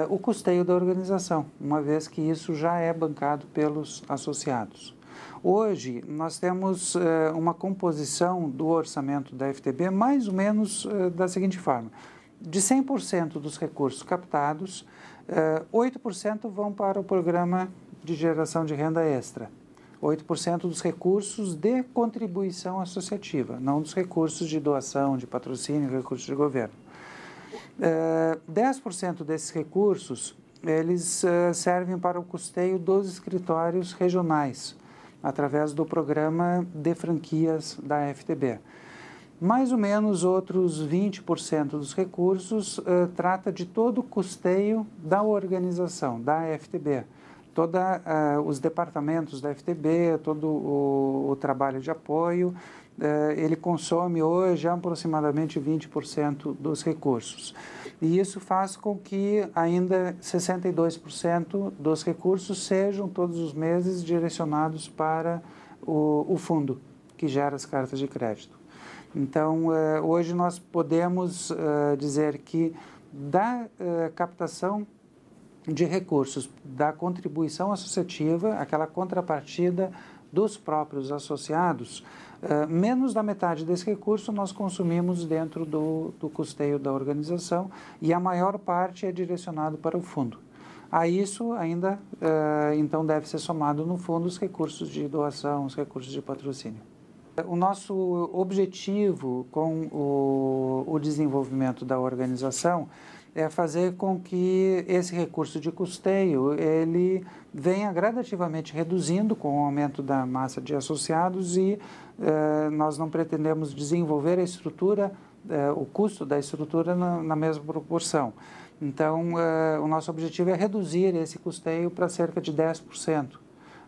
o custeio da organização, uma vez que isso já é bancado pelos associados. Hoje, nós temos uma composição do orçamento da FTB mais ou menos da seguinte forma. De 100% dos recursos captados, 8% vão para o programa de geração de renda extra. 8% dos recursos de contribuição associativa, não dos recursos de doação, de patrocínio, recursos de governo. 10% desses recursos, eles servem para o custeio dos escritórios regionais, através do programa de franquias da FTB. Mais ou menos outros 20% dos recursos trata de todo o custeio da organização, da FTB. Todos os departamentos da FTB, todo o trabalho de apoio, ele consome hoje aproximadamente 20% dos recursos. E isso faz com que ainda 62% dos recursos sejam todos os meses direcionados para o fundo que gera as cartas de crédito. Então, hoje nós podemos dizer que da captação de recursos da contribuição associativa, aquela contrapartida dos próprios associados, menos da metade desse recurso nós consumimos dentro do custeio da organização e a maior parte é direcionado para o fundo. A isso ainda, então, deve ser somado no fundo os recursos de doação, os recursos de patrocínio. O nosso objetivo com o desenvolvimento da organização é fazer com que esse recurso de custeio ele venha gradativamente reduzindo com o aumento da massa de associados e nós não pretendemos desenvolver a estrutura, o custo da estrutura na mesma proporção. Então, o nosso objetivo é reduzir esse custeio para cerca de 10%,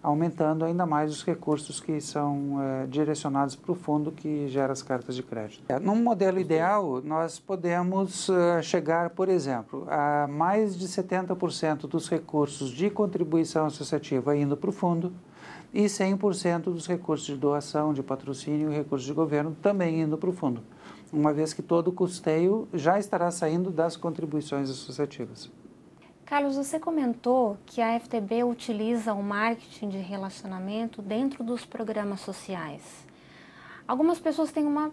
aumentando ainda mais os recursos que são direcionados para o fundo que gera as cartas de crédito. Num modelo ideal, nós podemos chegar, por exemplo, a mais de 70% dos recursos de contribuição associativa indo para o fundo e 100% dos recursos de doação, de patrocínio e recursos de governo também indo para o fundo, uma vez que todo o custeio já estará saindo das contribuições associativas. Carlos, você comentou que a FTB utiliza o marketing de relacionamento dentro dos programas sociais. Algumas pessoas têm uma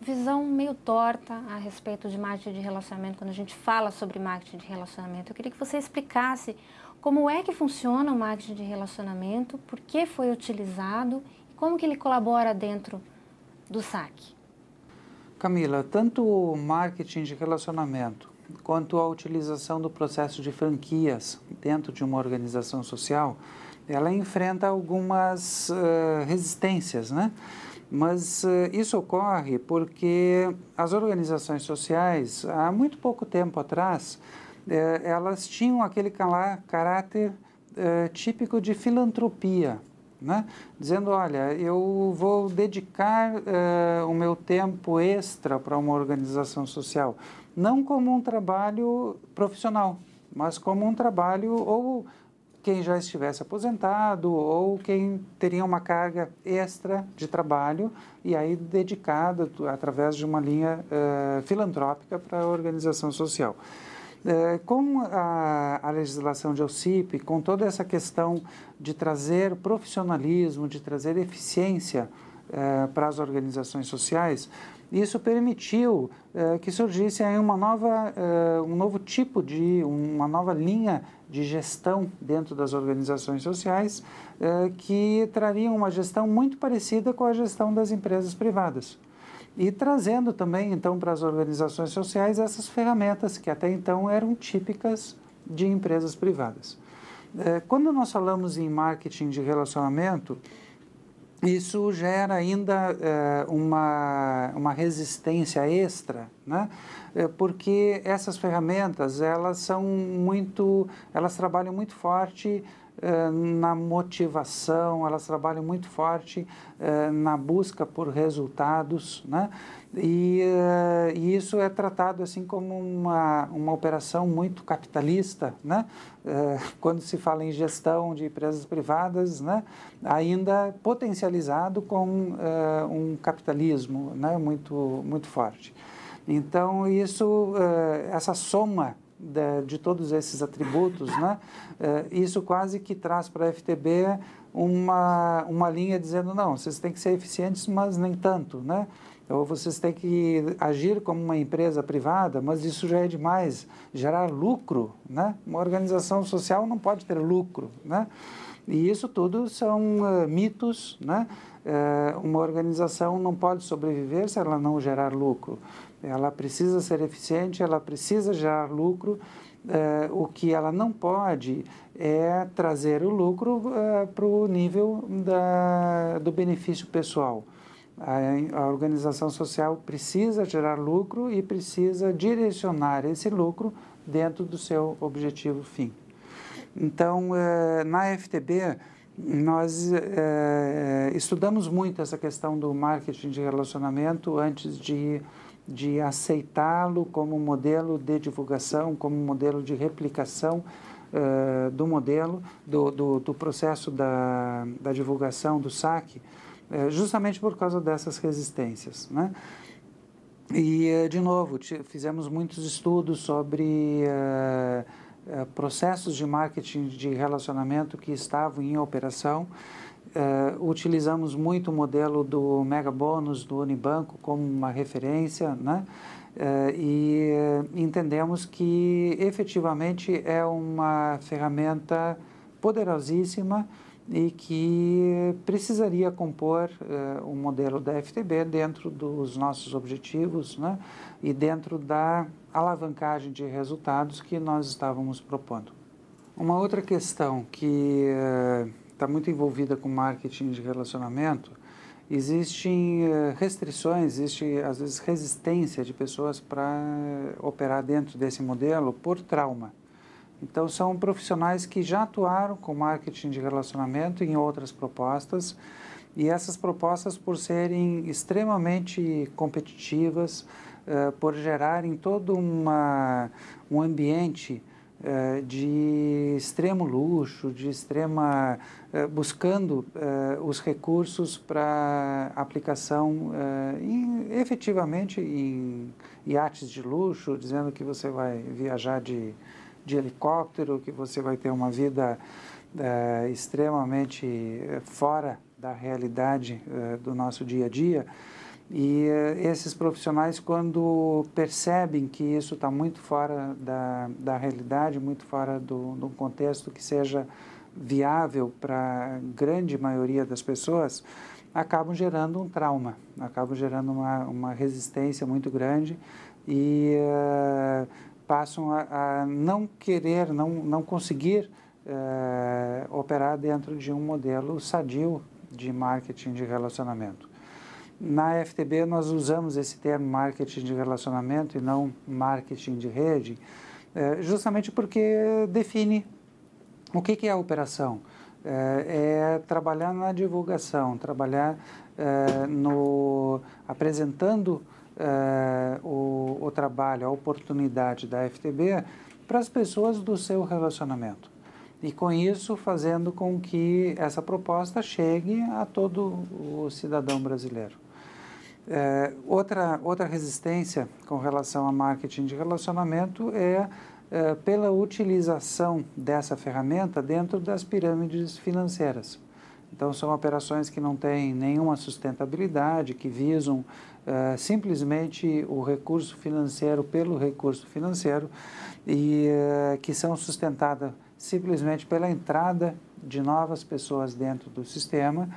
visão meio torta a respeito de marketing de relacionamento quando a gente fala sobre marketing de relacionamento. Eu queria que você explicasse como é que funciona o marketing de relacionamento, por que foi utilizado e como que ele colabora dentro do SAC. Camila, tanto o marketing de relacionamento quanto a utilização do processo de franquias dentro de uma organização social, ela enfrenta algumas resistências, né? Mas isso ocorre porque as organizações sociais, há muito pouco tempo atrás, elas tinham aquele caráter típico de filantropia, né? Dizendo, olha, eu vou dedicar o meu tempo extra para uma organização social, não como um trabalho profissional, mas como um trabalho ou quem já estivesse aposentado ou quem teria uma carga extra de trabalho e aí dedicada através de uma linha filantrópica para a organização social. Com a legislação de OCIP, com toda essa questão de trazer profissionalismo, de trazer eficiência para as organizações sociais, isso permitiu que surgisse aí um novo tipo uma nova linha de gestão dentro das organizações sociais que traria uma gestão muito parecida com a gestão das empresas privadas. E trazendo também, então, para as organizações sociais essas ferramentas que até então eram típicas de empresas privadas. Quando nós falamos em marketing de relacionamento, isso gera ainda uma resistência extra, né? Porque essas ferramentas, elas trabalham muito forte na motivação, elas trabalham muito forte na busca por resultados, né? E isso é tratado assim como uma operação muito capitalista, né? Quando se fala em gestão de empresas privadas, né? Ainda potencializado com um capitalismo, né? Muito forte. Então, essa soma de todos esses atributos, né? Isso quase que traz para a FTB uma linha dizendo, não, vocês têm que ser eficientes, mas nem tanto, né? Ou vocês têm que agir como uma empresa privada, mas isso já é demais, gerar lucro, né? Uma organização social não pode ter lucro, né? E isso tudo são mitos, né? Uma organização não pode sobreviver se ela não gerar lucro. Ela precisa ser eficiente, ela precisa gerar lucro. O que ela não pode é trazer o lucro para o nível do benefício pessoal. A organização social precisa gerar lucro e precisa direcionar esse lucro dentro do seu objetivo fim. Então, na FTB, nós estudamos muito essa questão do marketing de relacionamento antes de aceitá-lo como modelo de divulgação, como modelo de replicação do modelo, do processo da divulgação do SAC, justamente por causa dessas resistências, né? E, de novo, fizemos muitos estudos sobre processos de marketing de relacionamento que estavam em operação. Utilizamos muito o modelo do Mega Bônus do Unibanco como uma referência, né? E entendemos que efetivamente é uma ferramenta poderosíssima e que precisaria compor o modelo da FTB dentro dos nossos objetivos, né? E dentro da alavancagem de resultados que nós estávamos propondo. Uma outra questão que está muito envolvida com marketing de relacionamento, existem restrições, existe às vezes resistência de pessoas para operar dentro desse modelo por trauma. Então, são profissionais que já atuaram com marketing de relacionamento em outras propostas, e essas propostas, por serem extremamente competitivas, por gerarem todo um ambiente de extremo luxo, buscando os recursos para aplicação efetivamente em iates de luxo, dizendo que você vai viajar de de helicóptero, que você vai ter uma vida extremamente fora da realidade do nosso dia a dia. E esses profissionais, quando percebem que isso está muito fora da realidade, muito fora do contexto que seja viável para a grande maioria das pessoas, acabam gerando um trauma, acabam gerando uma resistência muito grande e passam a não querer, não conseguir operar dentro de um modelo sadio de marketing de relacionamento. Na FTB, nós usamos esse termo marketing de relacionamento e não marketing de rede, justamente porque define o que é a operação. É trabalhar na divulgação, trabalhar apresentando o trabalho, a oportunidade da FTB para as pessoas do seu relacionamento. E com isso, fazendo com que essa proposta chegue a todo o cidadão brasileiro. Outra resistência com relação a marketing de relacionamento é pela utilização dessa ferramenta dentro das pirâmides financeiras. Então, são operações que não têm nenhuma sustentabilidade, que visam simplesmente o recurso financeiro pelo recurso financeiro e que são sustentadas simplesmente pela entrada de novas pessoas dentro do sistema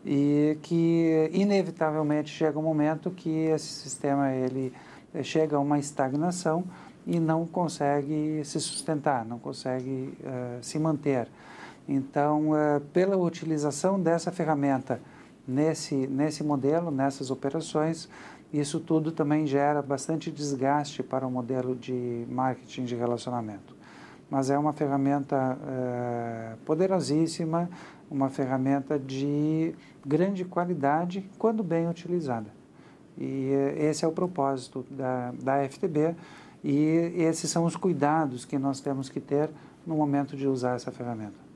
e que, inevitavelmente, chega um momento que esse sistema ele chega a uma estagnação e não consegue se sustentar, não consegue se manter. Então, pela utilização dessa ferramenta nesse modelo, nessas operações, isso tudo também gera bastante desgaste para o modelo de marketing de relacionamento. Mas é uma ferramenta poderosíssima, uma ferramenta de grande qualidade quando bem utilizada. E esse é o propósito da FTB e esses são os cuidados que nós temos que ter no momento de usar essa ferramenta.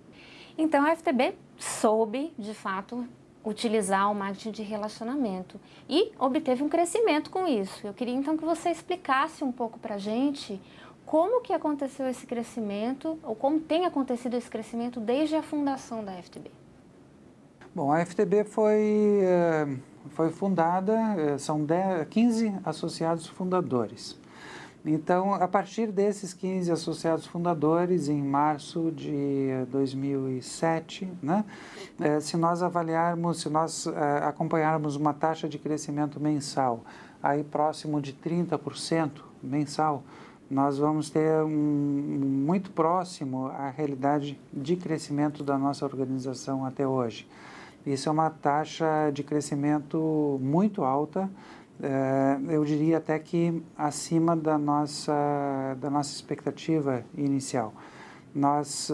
Então, a FTB soube, de fato, utilizar o marketing de relacionamento e obteve um crescimento com isso. Eu queria, então, que você explicasse um pouco para a gente como que aconteceu esse crescimento ou como tem acontecido esse crescimento desde a fundação da FTB. Bom, a FTB foi fundada, são 15 associados fundadores. Então, a partir desses 15 associados fundadores, em março de 2007, né, se nós acompanharmos uma taxa de crescimento mensal, aí próximo de 30% mensal, nós vamos ter muito próximo à realidade de crescimento da nossa organização até hoje. Isso é uma taxa de crescimento muito alta, eu diria até que acima da nossa expectativa inicial. Nós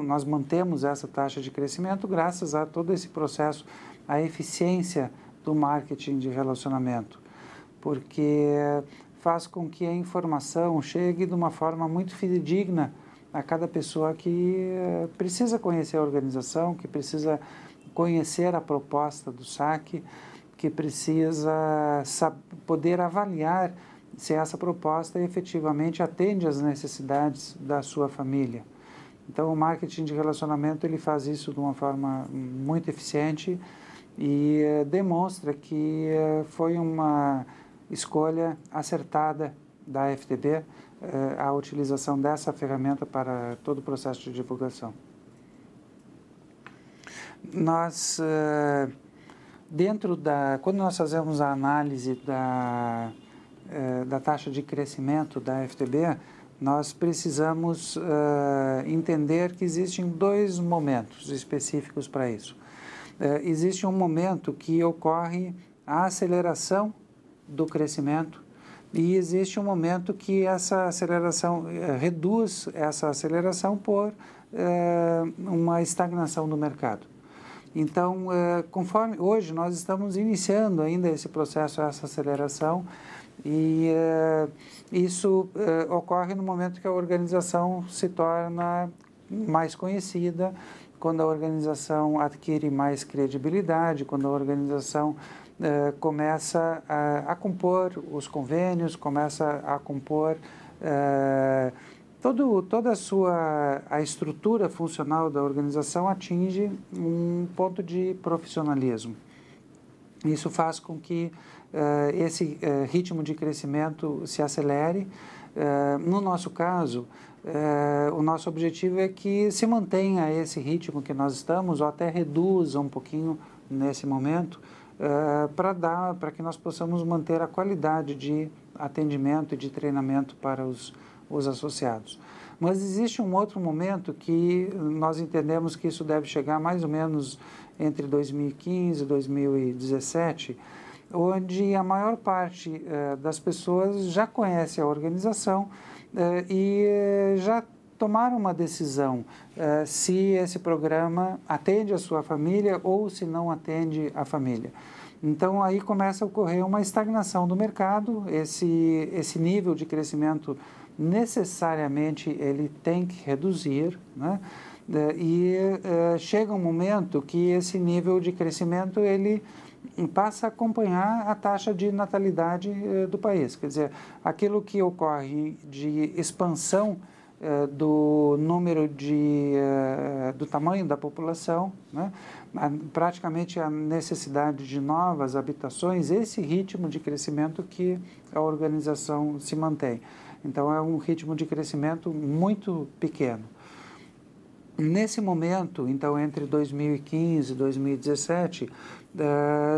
nós mantemos essa taxa de crescimento graças a todo esse processo, a eficiência do marketing de relacionamento, porque faz com que a informação chegue de uma forma muito fidedigna a cada pessoa que precisa conhecer a organização, que precisa conhecer a proposta do saque, que precisa poder avaliar se essa proposta efetivamente atende às necessidades da sua família. Então, o marketing de relacionamento ele faz isso de uma forma muito eficiente e demonstra que foi uma escolha acertada da FTB a utilização dessa ferramenta para todo o processo de divulgação. Nós, quando nós fazemos a análise da taxa de crescimento da FTB, nós precisamos entender que existem dois momentos específicos para isso. Existe um momento que ocorre a aceleração do crescimento e existe um momento que essa aceleração reduz essa aceleração por uma estagnação do mercado. Então, conforme hoje nós estamos iniciando ainda esse processo, essa aceleração, e isso ocorre no momento que a organização se torna mais conhecida, quando a organização adquire mais credibilidade, quando a organização começa a compor os convênios, começa a compor toda a estrutura funcional da organização atinge um ponto de profissionalismo. Isso faz com que esse ritmo de crescimento se acelere. No nosso caso, o nosso objetivo é que se mantenha esse ritmo que nós estamos, ou até reduza um pouquinho nesse momento, para que nós possamos manter a qualidade de atendimento e de treinamento para os associados. Mas existe um outro momento que nós entendemos que isso deve chegar mais ou menos entre 2015 e 2017, onde a maior parte das pessoas já conhece a organização e já tomaram uma decisão se esse programa atende a sua família ou se não atende a família. Então, aí começa a ocorrer uma estagnação do mercado, esse nível de crescimento necessariamente ele tem que reduzir, né? Chega um momento que esse nível de crescimento ele passa a acompanhar a taxa de natalidade do país. Quer dizer, aquilo que ocorre de expansão do número do tamanho da população, né? Praticamente a necessidade de novas habitações, esse ritmo de crescimento que a organização se mantém. Então, é um ritmo de crescimento muito pequeno. Nesse momento, então, entre 2015 e 2017,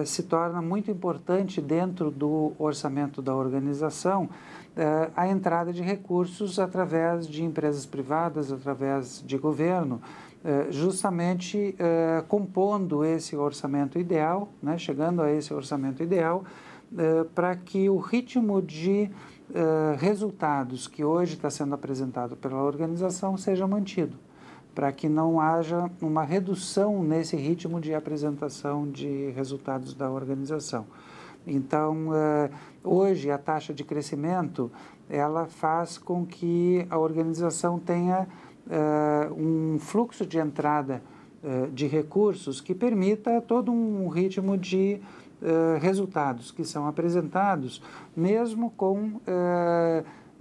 se torna muito importante dentro do orçamento da organização a entrada de recursos através de empresas privadas, através de governo, justamente compondo esse orçamento ideal, né, chegando a esse orçamento ideal, para que o ritmo de resultados que hoje está sendo apresentado pela organização seja mantido, para que não haja uma redução nesse ritmo de apresentação de resultados da organização. Então, hoje a taxa de crescimento, ela faz com que a organização tenha um fluxo de entrada de recursos que permita todo um ritmo de resultados que são apresentados, mesmo com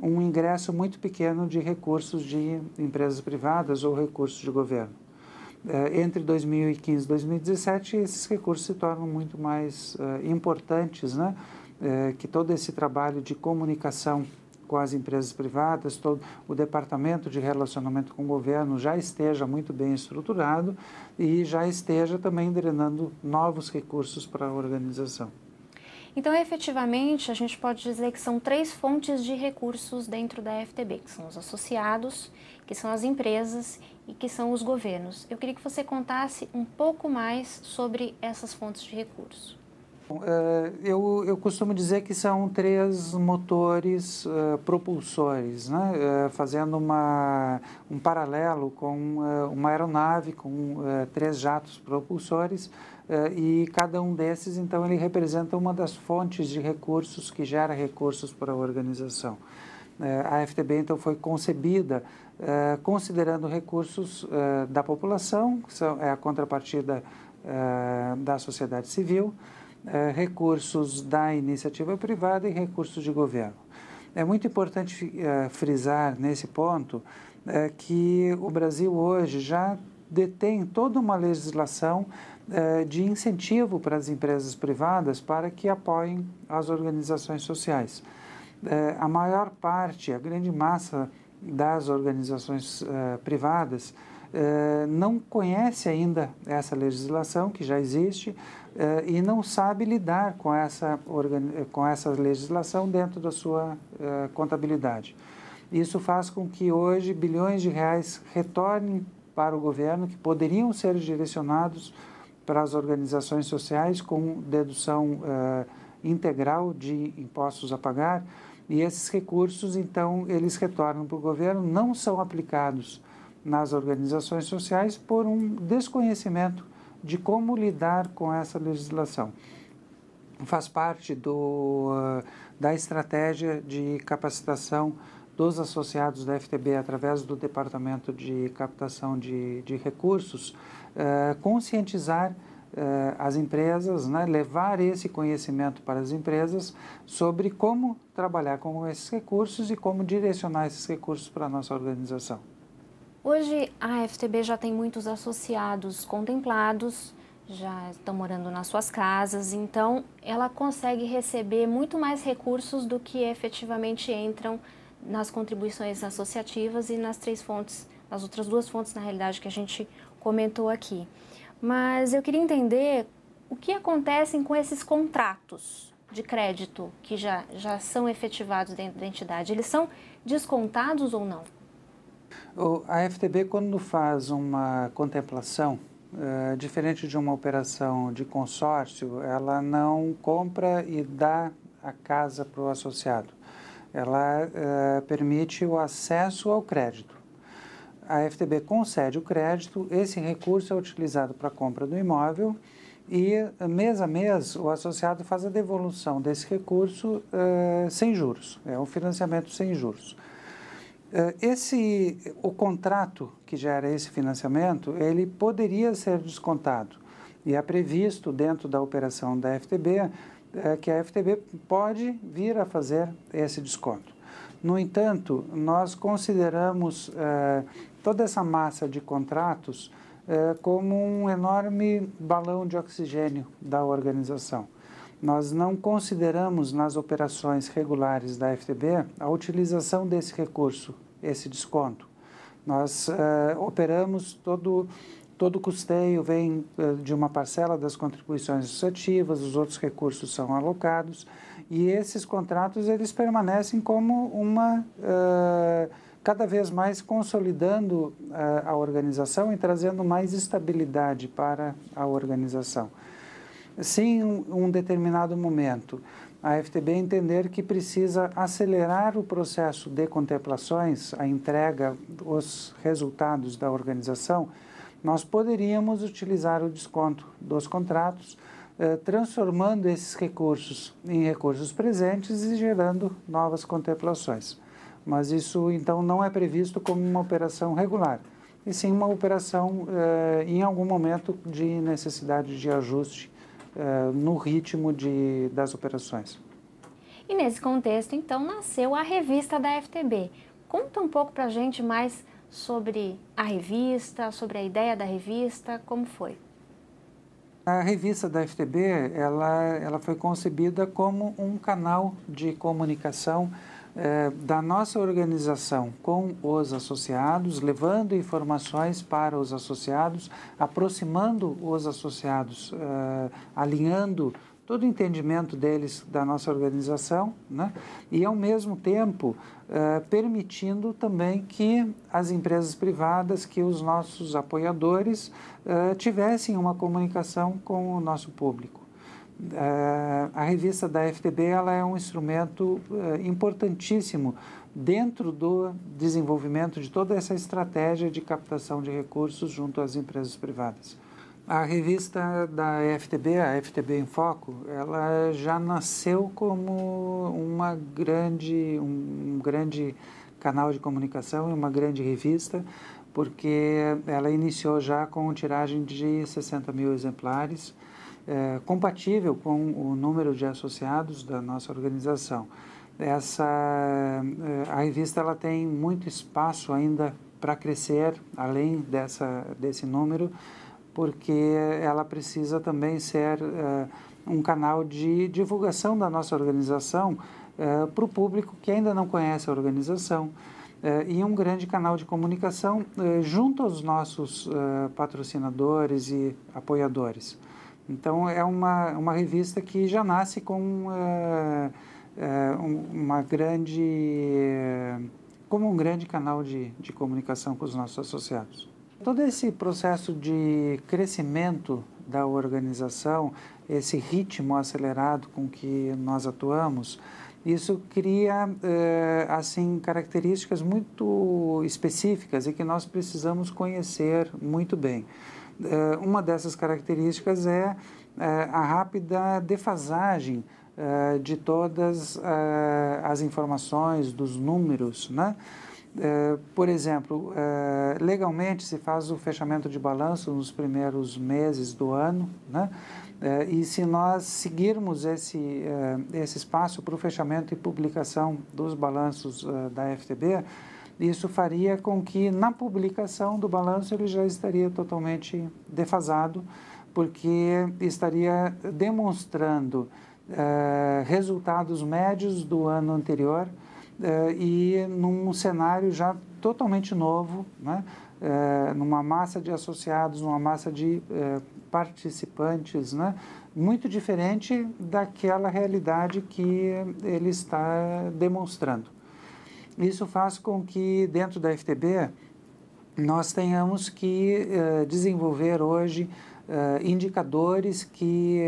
um ingresso muito pequeno de recursos de empresas privadas ou recursos de governo. Entre 2015 e 2017, esses recursos se tornam muito mais importantes, né? Que todo esse trabalho de comunicação com as empresas privadas, todo o departamento de relacionamento com o governo já esteja muito bem estruturado e já esteja também drenando novos recursos para a organização. Então, efetivamente, a gente pode dizer que são 3 fontes de recursos dentro da FTB, que são os associados, que são as empresas e que são os governos. Eu queria que você contasse um pouco mais sobre essas fontes de recursos. Eu costumo dizer que são 3 motores propulsores, né? Fazendo um paralelo com uma aeronave com 3 jatos propulsores, e cada um desses, então, ele representa uma das fontes de recursos que gera recursos para a organização. A FTB, então, foi concebida considerando recursos da população, que é a contrapartida da sociedade civil, recursos da iniciativa privada e recursos de governo. É muito importante frisar nesse ponto que o Brasil hoje já detém toda uma legislação de incentivo para as empresas privadas para que apoiem as organizações sociais. A maior parte, a grande massa das organizações privadas não conhece ainda essa legislação que já existe e não sabe lidar com essa legislação dentro da sua contabilidade. Isso faz com que hoje bilhões de reais retornem para o governo, que poderiam ser direcionados para as organizações sociais com dedução integral de impostos a pagar, e esses recursos, então, eles retornam para o governo, não são aplicados nas organizações sociais por um desconhecimento de como lidar com essa legislação. Faz parte da estratégia de capacitação dos associados da FTB através do Departamento de Captação de Recursos, conscientizar as empresas, né, levar esse conhecimento para as empresas sobre como trabalhar com esses recursos e como direcionar esses recursos para a nossa organização. Hoje a FTB já tem muitos associados contemplados, já estão morando nas suas casas, então ela consegue receber muito mais recursos do que efetivamente entram nas contribuições associativas e nas três fontes, nas outras duas fontes, na realidade, que a gente comentou aqui. Mas eu queria entender o que acontece com esses contratos de crédito que já são efetivados dentro da entidade. Eles são descontados ou não? A FTB, quando faz uma contemplação, diferente de uma operação de consórcio, ela não compra e dá a casa para o associado. Ela permite o acesso ao crédito. A FTB concede o crédito, esse recurso é utilizado para a compra do imóvel e, mês a mês, o associado faz a devolução desse recurso sem juros, é um financiamento sem juros. O contrato que gera esse financiamento, ele poderia ser descontado e é previsto dentro da operação da FTB que a FTB pode vir a fazer esse desconto. No entanto, nós consideramos toda essa massa de contratos como um enorme balão de oxigênio da organização. Nós não consideramos nas operações regulares da FTB a utilização desse recurso, esse desconto. Nós operamos todo o custeio vem de uma parcela das contribuições associativas, os outros recursos são alocados e esses contratos eles permanecem como cada vez mais consolidando a organização e trazendo mais estabilidade para a organização. Se em um determinado momento a FTB entender que precisa acelerar o processo de contemplações, a entrega dos resultados da organização, nós poderíamos utilizar o desconto dos contratos, transformando esses recursos em recursos presentes e gerando novas contemplações. Mas isso, então, não é previsto como uma operação regular, e sim uma operação, em algum momento, de necessidade de ajuste no ritmo das operações. E nesse contexto, então, nasceu a revista da FTB. Conta um pouco para a gente mais sobre a revista, sobre a ideia da revista, como foi? A revista da FTB, ela foi concebida como um canal de comunicação da nossa organização com os associados, levando informações para os associados, aproximando os associados, alinhando todo o entendimento deles da nossa organização, né? E, ao mesmo tempo, permitindo também que as empresas privadas, que os nossos apoiadores tivessem uma comunicação com o nosso público. A revista da FTB ela é um instrumento importantíssimo dentro do desenvolvimento de toda essa estratégia de captação de recursos junto às empresas privadas. A revista da FTB, a FTB em Foco, ela já nasceu como um grande canal de comunicação e uma grande revista, porque ela iniciou já com tiragem de 60 mil exemplares, compatível com o número de associados da nossa organização. A revista ela tem muito espaço ainda para crescer, além desse número, porque ela precisa também ser um canal de divulgação da nossa organização para o público que ainda não conhece a organização e um grande canal de comunicação junto aos nossos patrocinadores e apoiadores. Então, é uma revista que já nasce com como um grande canal de comunicação com os nossos associados. Todo esse processo de crescimento da organização, esse ritmo acelerado com que nós atuamos, isso cria características muito específicas e que nós precisamos conhecer muito bem. Uma dessas características é a rápida defasagem de todas as informações, dos números, né? Por exemplo, legalmente se faz o fechamento de balanço nos primeiros meses do ano, né? E se nós seguirmos esse espaço para o fechamento e publicação dos balanços da FTB, isso faria com que na publicação do balanço ele já estaria totalmente defasado, porque estaria demonstrando resultados médios do ano anterior e num cenário já totalmente novo, né? Numa massa de associados, numa massa de participantes, né? Muito diferente daquela realidade que ele está demonstrando. Isso faz com que dentro da FTB nós tenhamos que desenvolver hoje indicadores que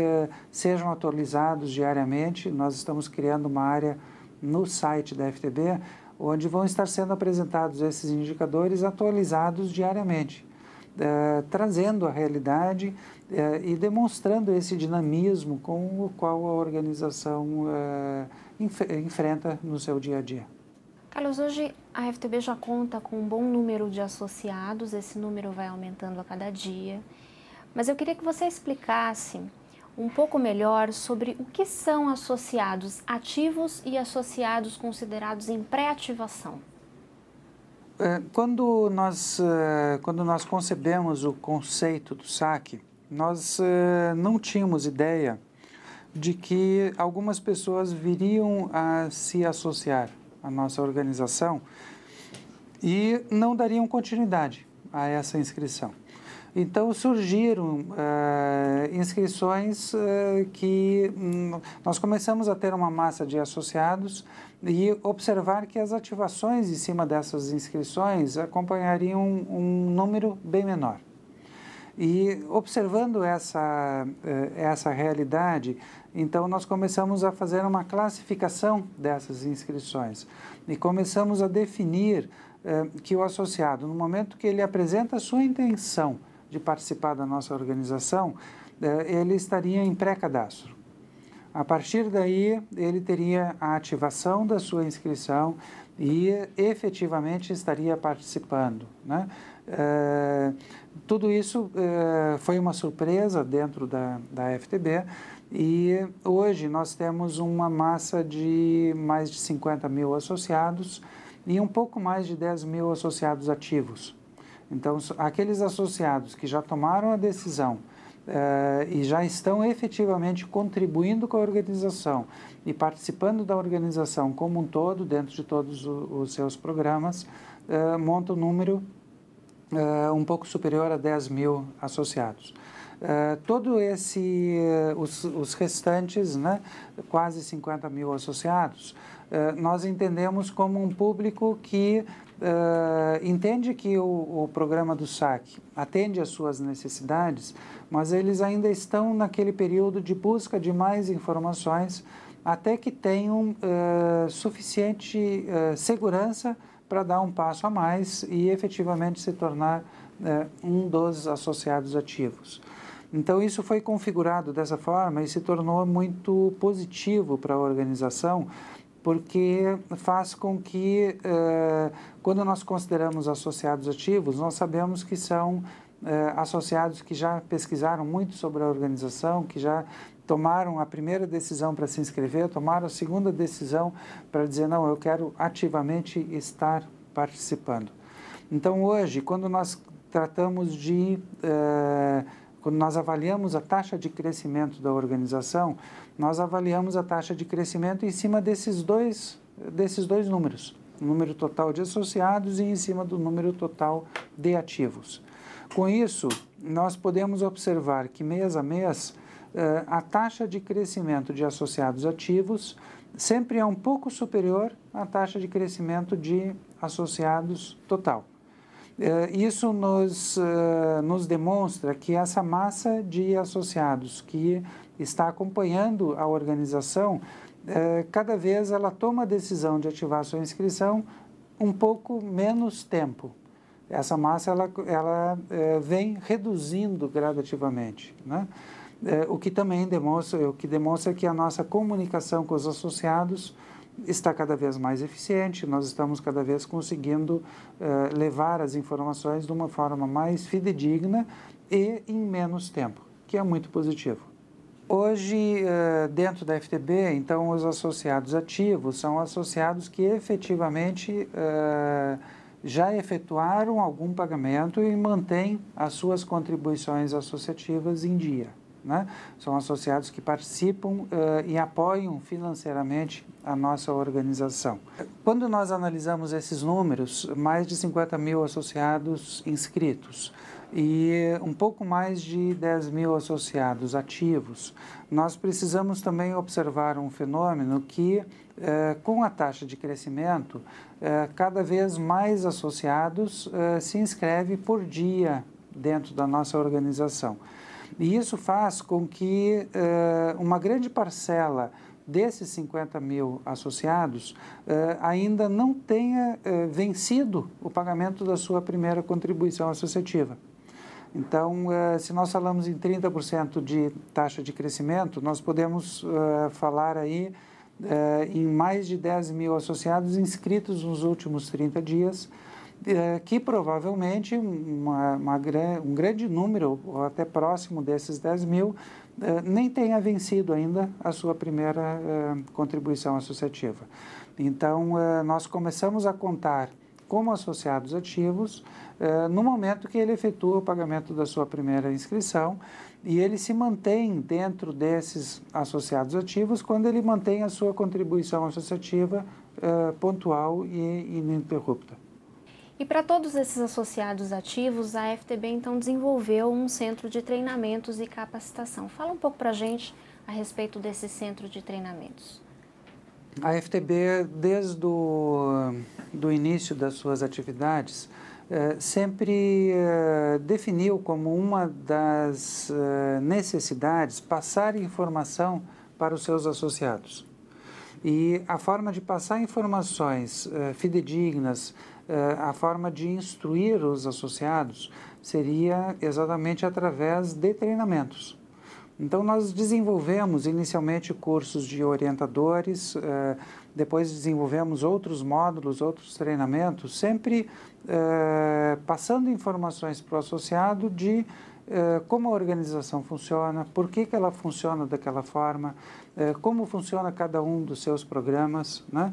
sejam atualizados diariamente. Nós estamos criando uma área no site da FTB, onde vão estar sendo apresentados esses indicadores atualizados diariamente, trazendo a realidade e demonstrando esse dinamismo com o qual a organização enfrenta no seu dia a dia. Carlos, hoje a FTB já conta com um bom número de associados, esse número vai aumentando a cada dia, mas eu queria que você explicasse um pouco melhor sobre o que são associados ativos e associados considerados em pré-ativação. Quando nós concebemos o conceito do saque, nós não tínhamos ideia de que algumas pessoas viriam a se associar à nossa organização e não dariam continuidade a essa inscrição. Então, surgiram inscrições que nós começamos a ter uma massa de associados e observar que as ativações em cima dessas inscrições acompanhariam um número bem menor. E observando essa realidade, então nós começamos a fazer uma classificação dessas inscrições e começamos a definir que o associado, no momento que ele apresenta a sua intenção de participar da nossa organização, ele estaria em pré-cadastro. A partir daí, ele teria a ativação da sua inscrição e efetivamente estaria participando, né? Tudo isso foi uma surpresa dentro da FTB e hoje nós temos uma massa de mais de 50 mil associados e um pouco mais de 10 mil associados ativos. Então, aqueles associados que já tomaram a decisão e já estão efetivamente contribuindo com a organização e participando da organização como um todo, dentro de todos os seus programas, monta um número um pouco superior a 10 mil associados. Os restantes, né, quase 50 mil associados, nós entendemos como um público que entende que o programa do SAC atende às suas necessidades, mas eles ainda estão naquele período de busca de mais informações até que tenham suficiente segurança para dar um passo a mais e efetivamente se tornar um dos associados ativos. Então, isso foi configurado dessa forma e se tornou muito positivo para a organização, porque faz com que, quando nós consideramos associados ativos, nós sabemos que são associados que já pesquisaram muito sobre a organização, que já tomaram a primeira decisão para se inscrever, tomaram a segunda decisão para dizer, não, eu quero ativamente estar participando. Então, hoje, quando nós tratamos quando nós avaliamos a taxa de crescimento da organização, nós avaliamos a taxa de crescimento em cima desses dois números, o número total de associados e em cima do número total de ativos. Com isso, nós podemos observar que mês a mês, a taxa de crescimento de associados ativos sempre é um pouco superior à taxa de crescimento de associados total. Isso nos demonstra que essa massa de associados que está acompanhando a organização, cada vez ela toma a decisão de ativar sua inscrição um pouco menos tempo. Essa massa ela vem reduzindo gradativamente, né? o que também demonstra que a nossa comunicação com os associados está cada vez mais eficiente, nós estamos cada vez conseguindo levar as informações de uma forma mais fidedigna e em menos tempo, que é muito positivo. Hoje, dentro da FTB, então, os associados ativos são associados que efetivamente já efetuaram algum pagamento e mantêm as suas contribuições associativas em dia, né? São associados que participam e apoiam financeiramente a nossa organização. Quando nós analisamos esses números, mais de 50 mil associados inscritos e um pouco mais de 10 mil associados ativos, nós precisamos também observar um fenômeno que, com a taxa de crescimento, cada vez mais associados se inscrevem por dia dentro da nossa organização. E isso faz com que uma grande parcela desses 50 mil associados ainda não tenha vencido o pagamento da sua primeira contribuição associativa. Então, se nós falamos em 30% de taxa de crescimento, nós podemos falar aí em mais de 10 mil associados inscritos nos últimos 30 dias, que provavelmente um grande número, ou até próximo desses 10 mil, nem tenha vencido ainda a sua primeira contribuição associativa. Então, nós começamos a contar como associados ativos no momento que ele efetua o pagamento da sua primeira inscrição, e ele se mantém dentro desses associados ativos quando ele mantém a sua contribuição associativa pontual e ininterrupta. E para todos esses associados ativos, a FTB então desenvolveu um centro de treinamentos e capacitação. Fala um pouco para a gente a respeito desse centro de treinamentos. A FTB, desde o início das suas atividades, sempre definiu como uma das necessidades passar informação para os seus associados. E a forma de passar informações fidedignas, a forma de instruir os associados seria exatamente através de treinamentos. Então, nós desenvolvemos inicialmente cursos de orientadores, depois desenvolvemos outros módulos, outros treinamentos, sempre passando informações para o associado de como a organização funciona, por que ela funciona daquela forma, como funciona cada um dos seus programas, né?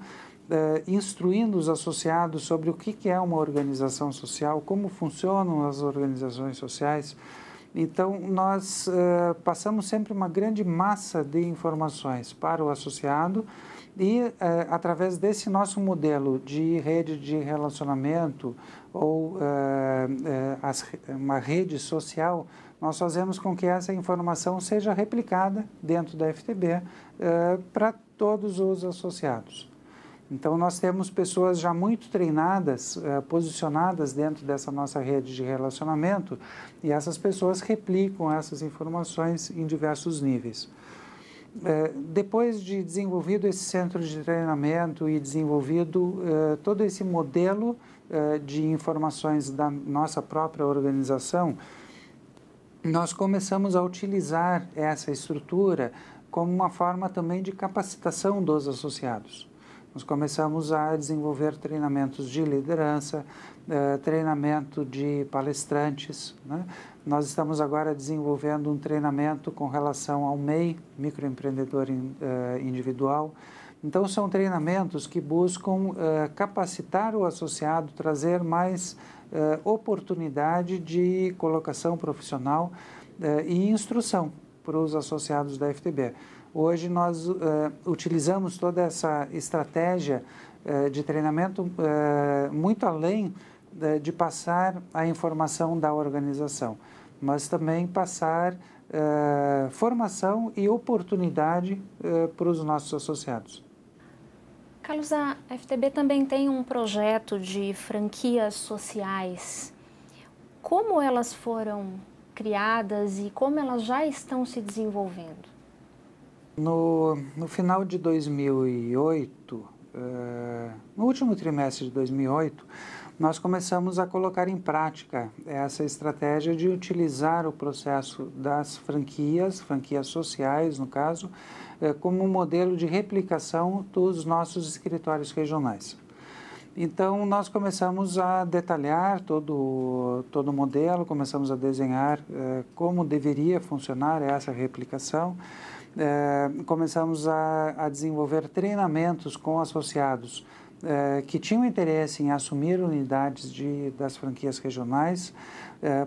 Instruindo os associados sobre o que é uma organização social, como funcionam as organizações sociais. Então, nós passamos sempre uma grande massa de informações para o associado e, através desse nosso modelo de rede de relacionamento ou uma rede social, nós fazemos com que essa informação seja replicada dentro da FTB para todos os associados. Então, nós temos pessoas já muito treinadas, posicionadas dentro dessa nossa rede de relacionamento, e essas pessoas replicam essas informações em diversos níveis. Depois de desenvolvido esse centro de treinamento e desenvolvido todo esse modelo de informações da nossa própria organização, nós começamos a utilizar essa estrutura como uma forma também de capacitação dos associados. Nós começamos a desenvolver treinamentos de liderança, treinamento de palestrantes, né? Nós estamos agora desenvolvendo um treinamento com relação ao MEI, microempreendedor individual. Então, são treinamentos que buscam capacitar o associado, trazer mais oportunidade de colocação profissional e instrução para os associados da FTB. Hoje nós utilizamos toda essa estratégia de treinamento muito além de passar a informação da organização, mas também passar formação e oportunidade para os nossos associados. Carlos, a FTB também tem um projeto de franquias sociais. Como elas foram criadas e como elas já estão se desenvolvendo? No final de 2008, no último trimestre de 2008, nós começamos a colocar em prática essa estratégia de utilizar o processo das franquias sociais, no caso, como um modelo de replicação dos nossos escritórios regionais. Então, nós começamos a detalhar todo o modelo, começamos a desenhar como deveria funcionar essa replicação, começamos a desenvolver treinamentos com associados que tinham interesse em assumir unidades das franquias regionais,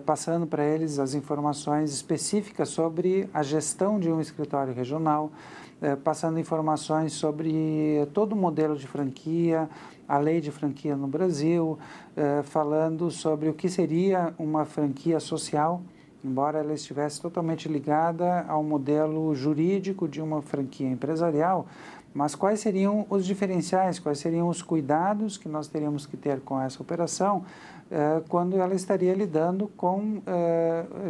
passando para eles as informações específicas sobre a gestão de um escritório regional, passando informações sobre todo o modelo de franquia, a lei de franquia no Brasil, falando sobre o que seria uma franquia social, embora ela estivesse totalmente ligada ao modelo jurídico de uma franquia empresarial, mas quais seriam os diferenciais, quais seriam os cuidados que nós teríamos que ter com essa operação quando ela estaria lidando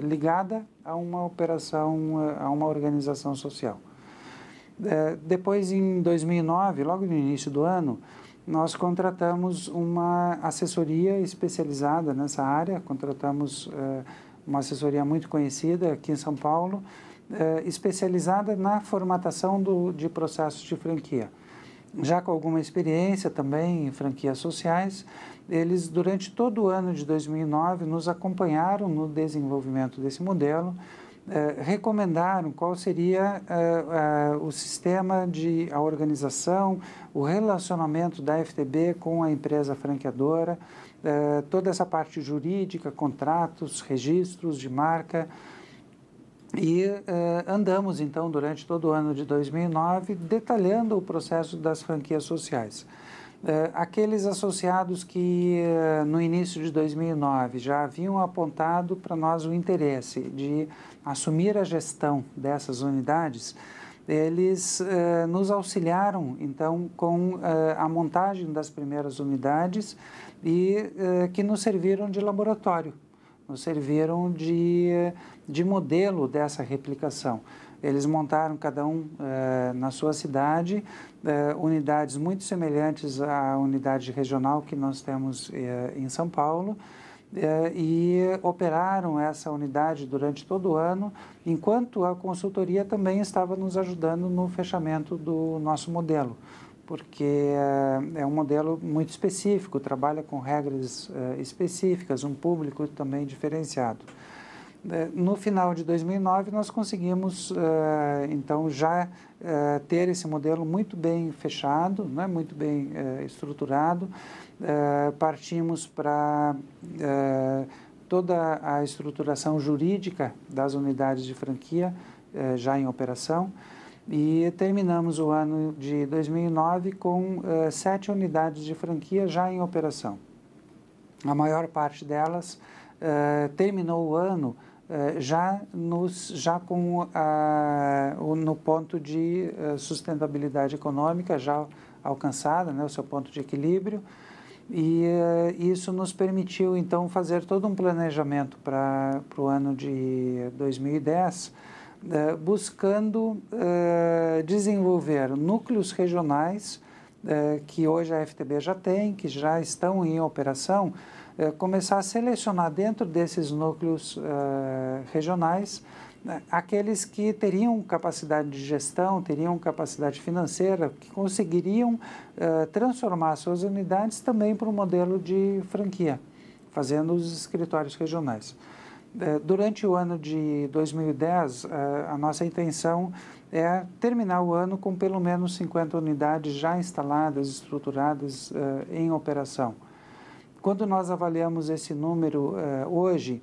ligada a uma operação, a uma organização social. Depois, em 2009, logo no início do ano, nós contratamos uma assessoria especializada nessa área, contratamos uma assessoria muito conhecida aqui em São Paulo, especializada na formatação de processos de franquia. Já com alguma experiência também em franquias sociais, eles durante todo o ano de 2009 nos acompanharam no desenvolvimento desse modelo, recomendaram qual seria o sistema a organização, o relacionamento da FTB com a empresa franqueadora, toda essa parte jurídica, contratos, registros de marca. E andamos, então, durante todo o ano de 2009, detalhando o processo das franquias sociais. Aqueles associados que, no início de 2009, já haviam apontado para nós o interesse de assumir a gestão dessas unidades, eles nos auxiliaram, então, com a montagem das primeiras unidades e que nos serviram de laboratório, nos serviram de modelo dessa replicação. Eles montaram, cada um na sua cidade, unidades muito semelhantes à unidade regional que nós temos em São Paulo, e operaram essa unidade durante todo o ano, enquanto a consultoria também estava nos ajudando no fechamento do nosso modelo, porque é um modelo muito específico, trabalha com regras específicas, um público também diferenciado. No final de 2009, nós conseguimos, então, já ter esse modelo muito bem fechado, né, muito bem estruturado. Partimos para toda a estruturação jurídica das unidades de franquia já em operação e terminamos o ano de 2009 com 7 unidades de franquia já em operação. A maior parte delas terminou o ano já no ponto de sustentabilidade econômica já alcançada, né, o seu ponto de equilíbrio, e isso nos permitiu então fazer todo um planejamento para o ano de 2010, buscando desenvolver núcleos regionais que hoje a FTB já tem, que já estão em operação, começar a selecionar dentro desses núcleos regionais aqueles que teriam capacidade de gestão, teriam capacidade financeira, que conseguiriam transformar suas unidades também para um modelo de franquia, fazendo os escritórios regionais. Durante o ano de 2010, a nossa intenção é terminar o ano com pelo menos 50 unidades já instaladas, estruturadas, em operação. Quando nós avaliamos esse número hoje,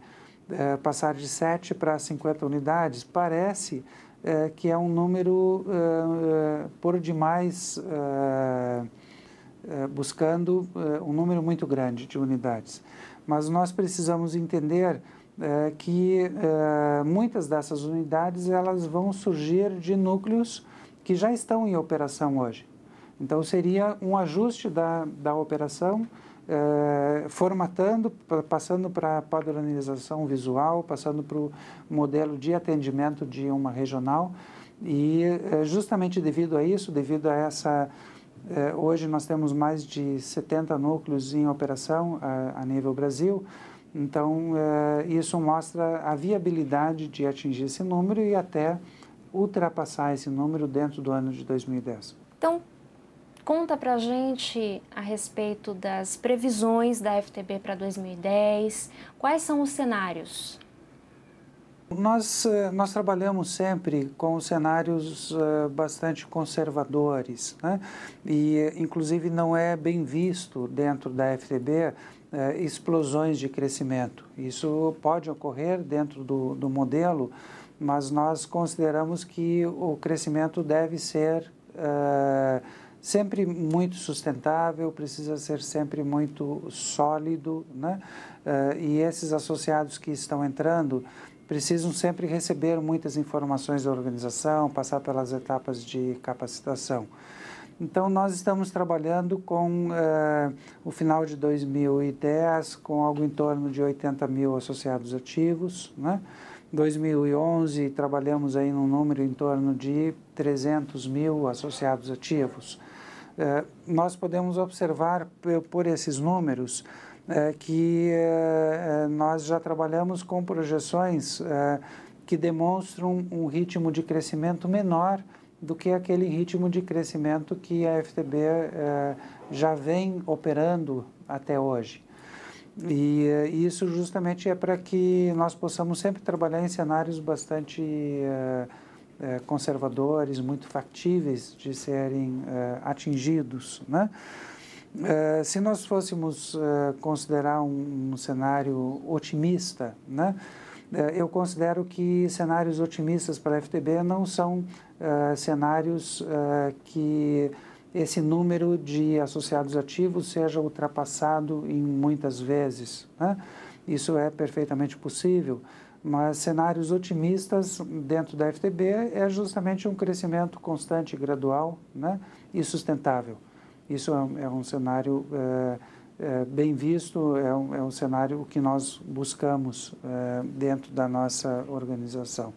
passar de 7 para 50 unidades, parece que é um número por demais, buscando um número muito grande de unidades. Mas nós precisamos entender que muitas dessas unidades elas vão surgir de núcleos que já estão em operação hoje. Então, seria um ajuste da operação, formatando, passando para a padronização visual, passando para o modelo de atendimento de uma regional. E justamente devido a isso, devido a essa Hoje nós temos mais de 70 núcleos em operação a nível Brasil, então isso mostra a viabilidade de atingir esse número e até ultrapassar esse número dentro do ano de 2010. Então, conta pra gente a respeito das previsões da FTB para 2010, quais são os cenários? Nós trabalhamos sempre com cenários bastante conservadores, né? E, inclusive, não é bem visto dentro da FTB explosões de crescimento. Isso pode ocorrer dentro do modelo, mas nós consideramos que o crescimento deve ser sempre muito sustentável, precisa ser sempre muito sólido, né? E esses associados que estão entrando precisam sempre receber muitas informações da organização, passar pelas etapas de capacitação. Então, nós estamos trabalhando com o final de 2010, com algo em torno de 80 mil associados ativos, né? 2011, trabalhamos aí num número em torno de 300 mil associados ativos. Nós podemos observar por esses números que nós já trabalhamos com projeções que demonstram um ritmo de crescimento menor do que aquele ritmo de crescimento que a FTB já vem operando até hoje. E isso justamente é para que nós possamos sempre trabalhar em cenários bastante conservadores, muito factíveis de serem atingidos, né? Se nós fôssemos considerar um cenário otimista, né? Eu considero que cenários otimistas para a FTB não são cenários que esse número de associados ativos seja ultrapassado em muitas vezes, né? Isso é perfeitamente possível, mas cenários otimistas dentro da FTB é justamente um crescimento constante, gradual, né? E sustentável. Isso é um cenário bem visto, é um cenário que nós buscamos dentro da nossa organização.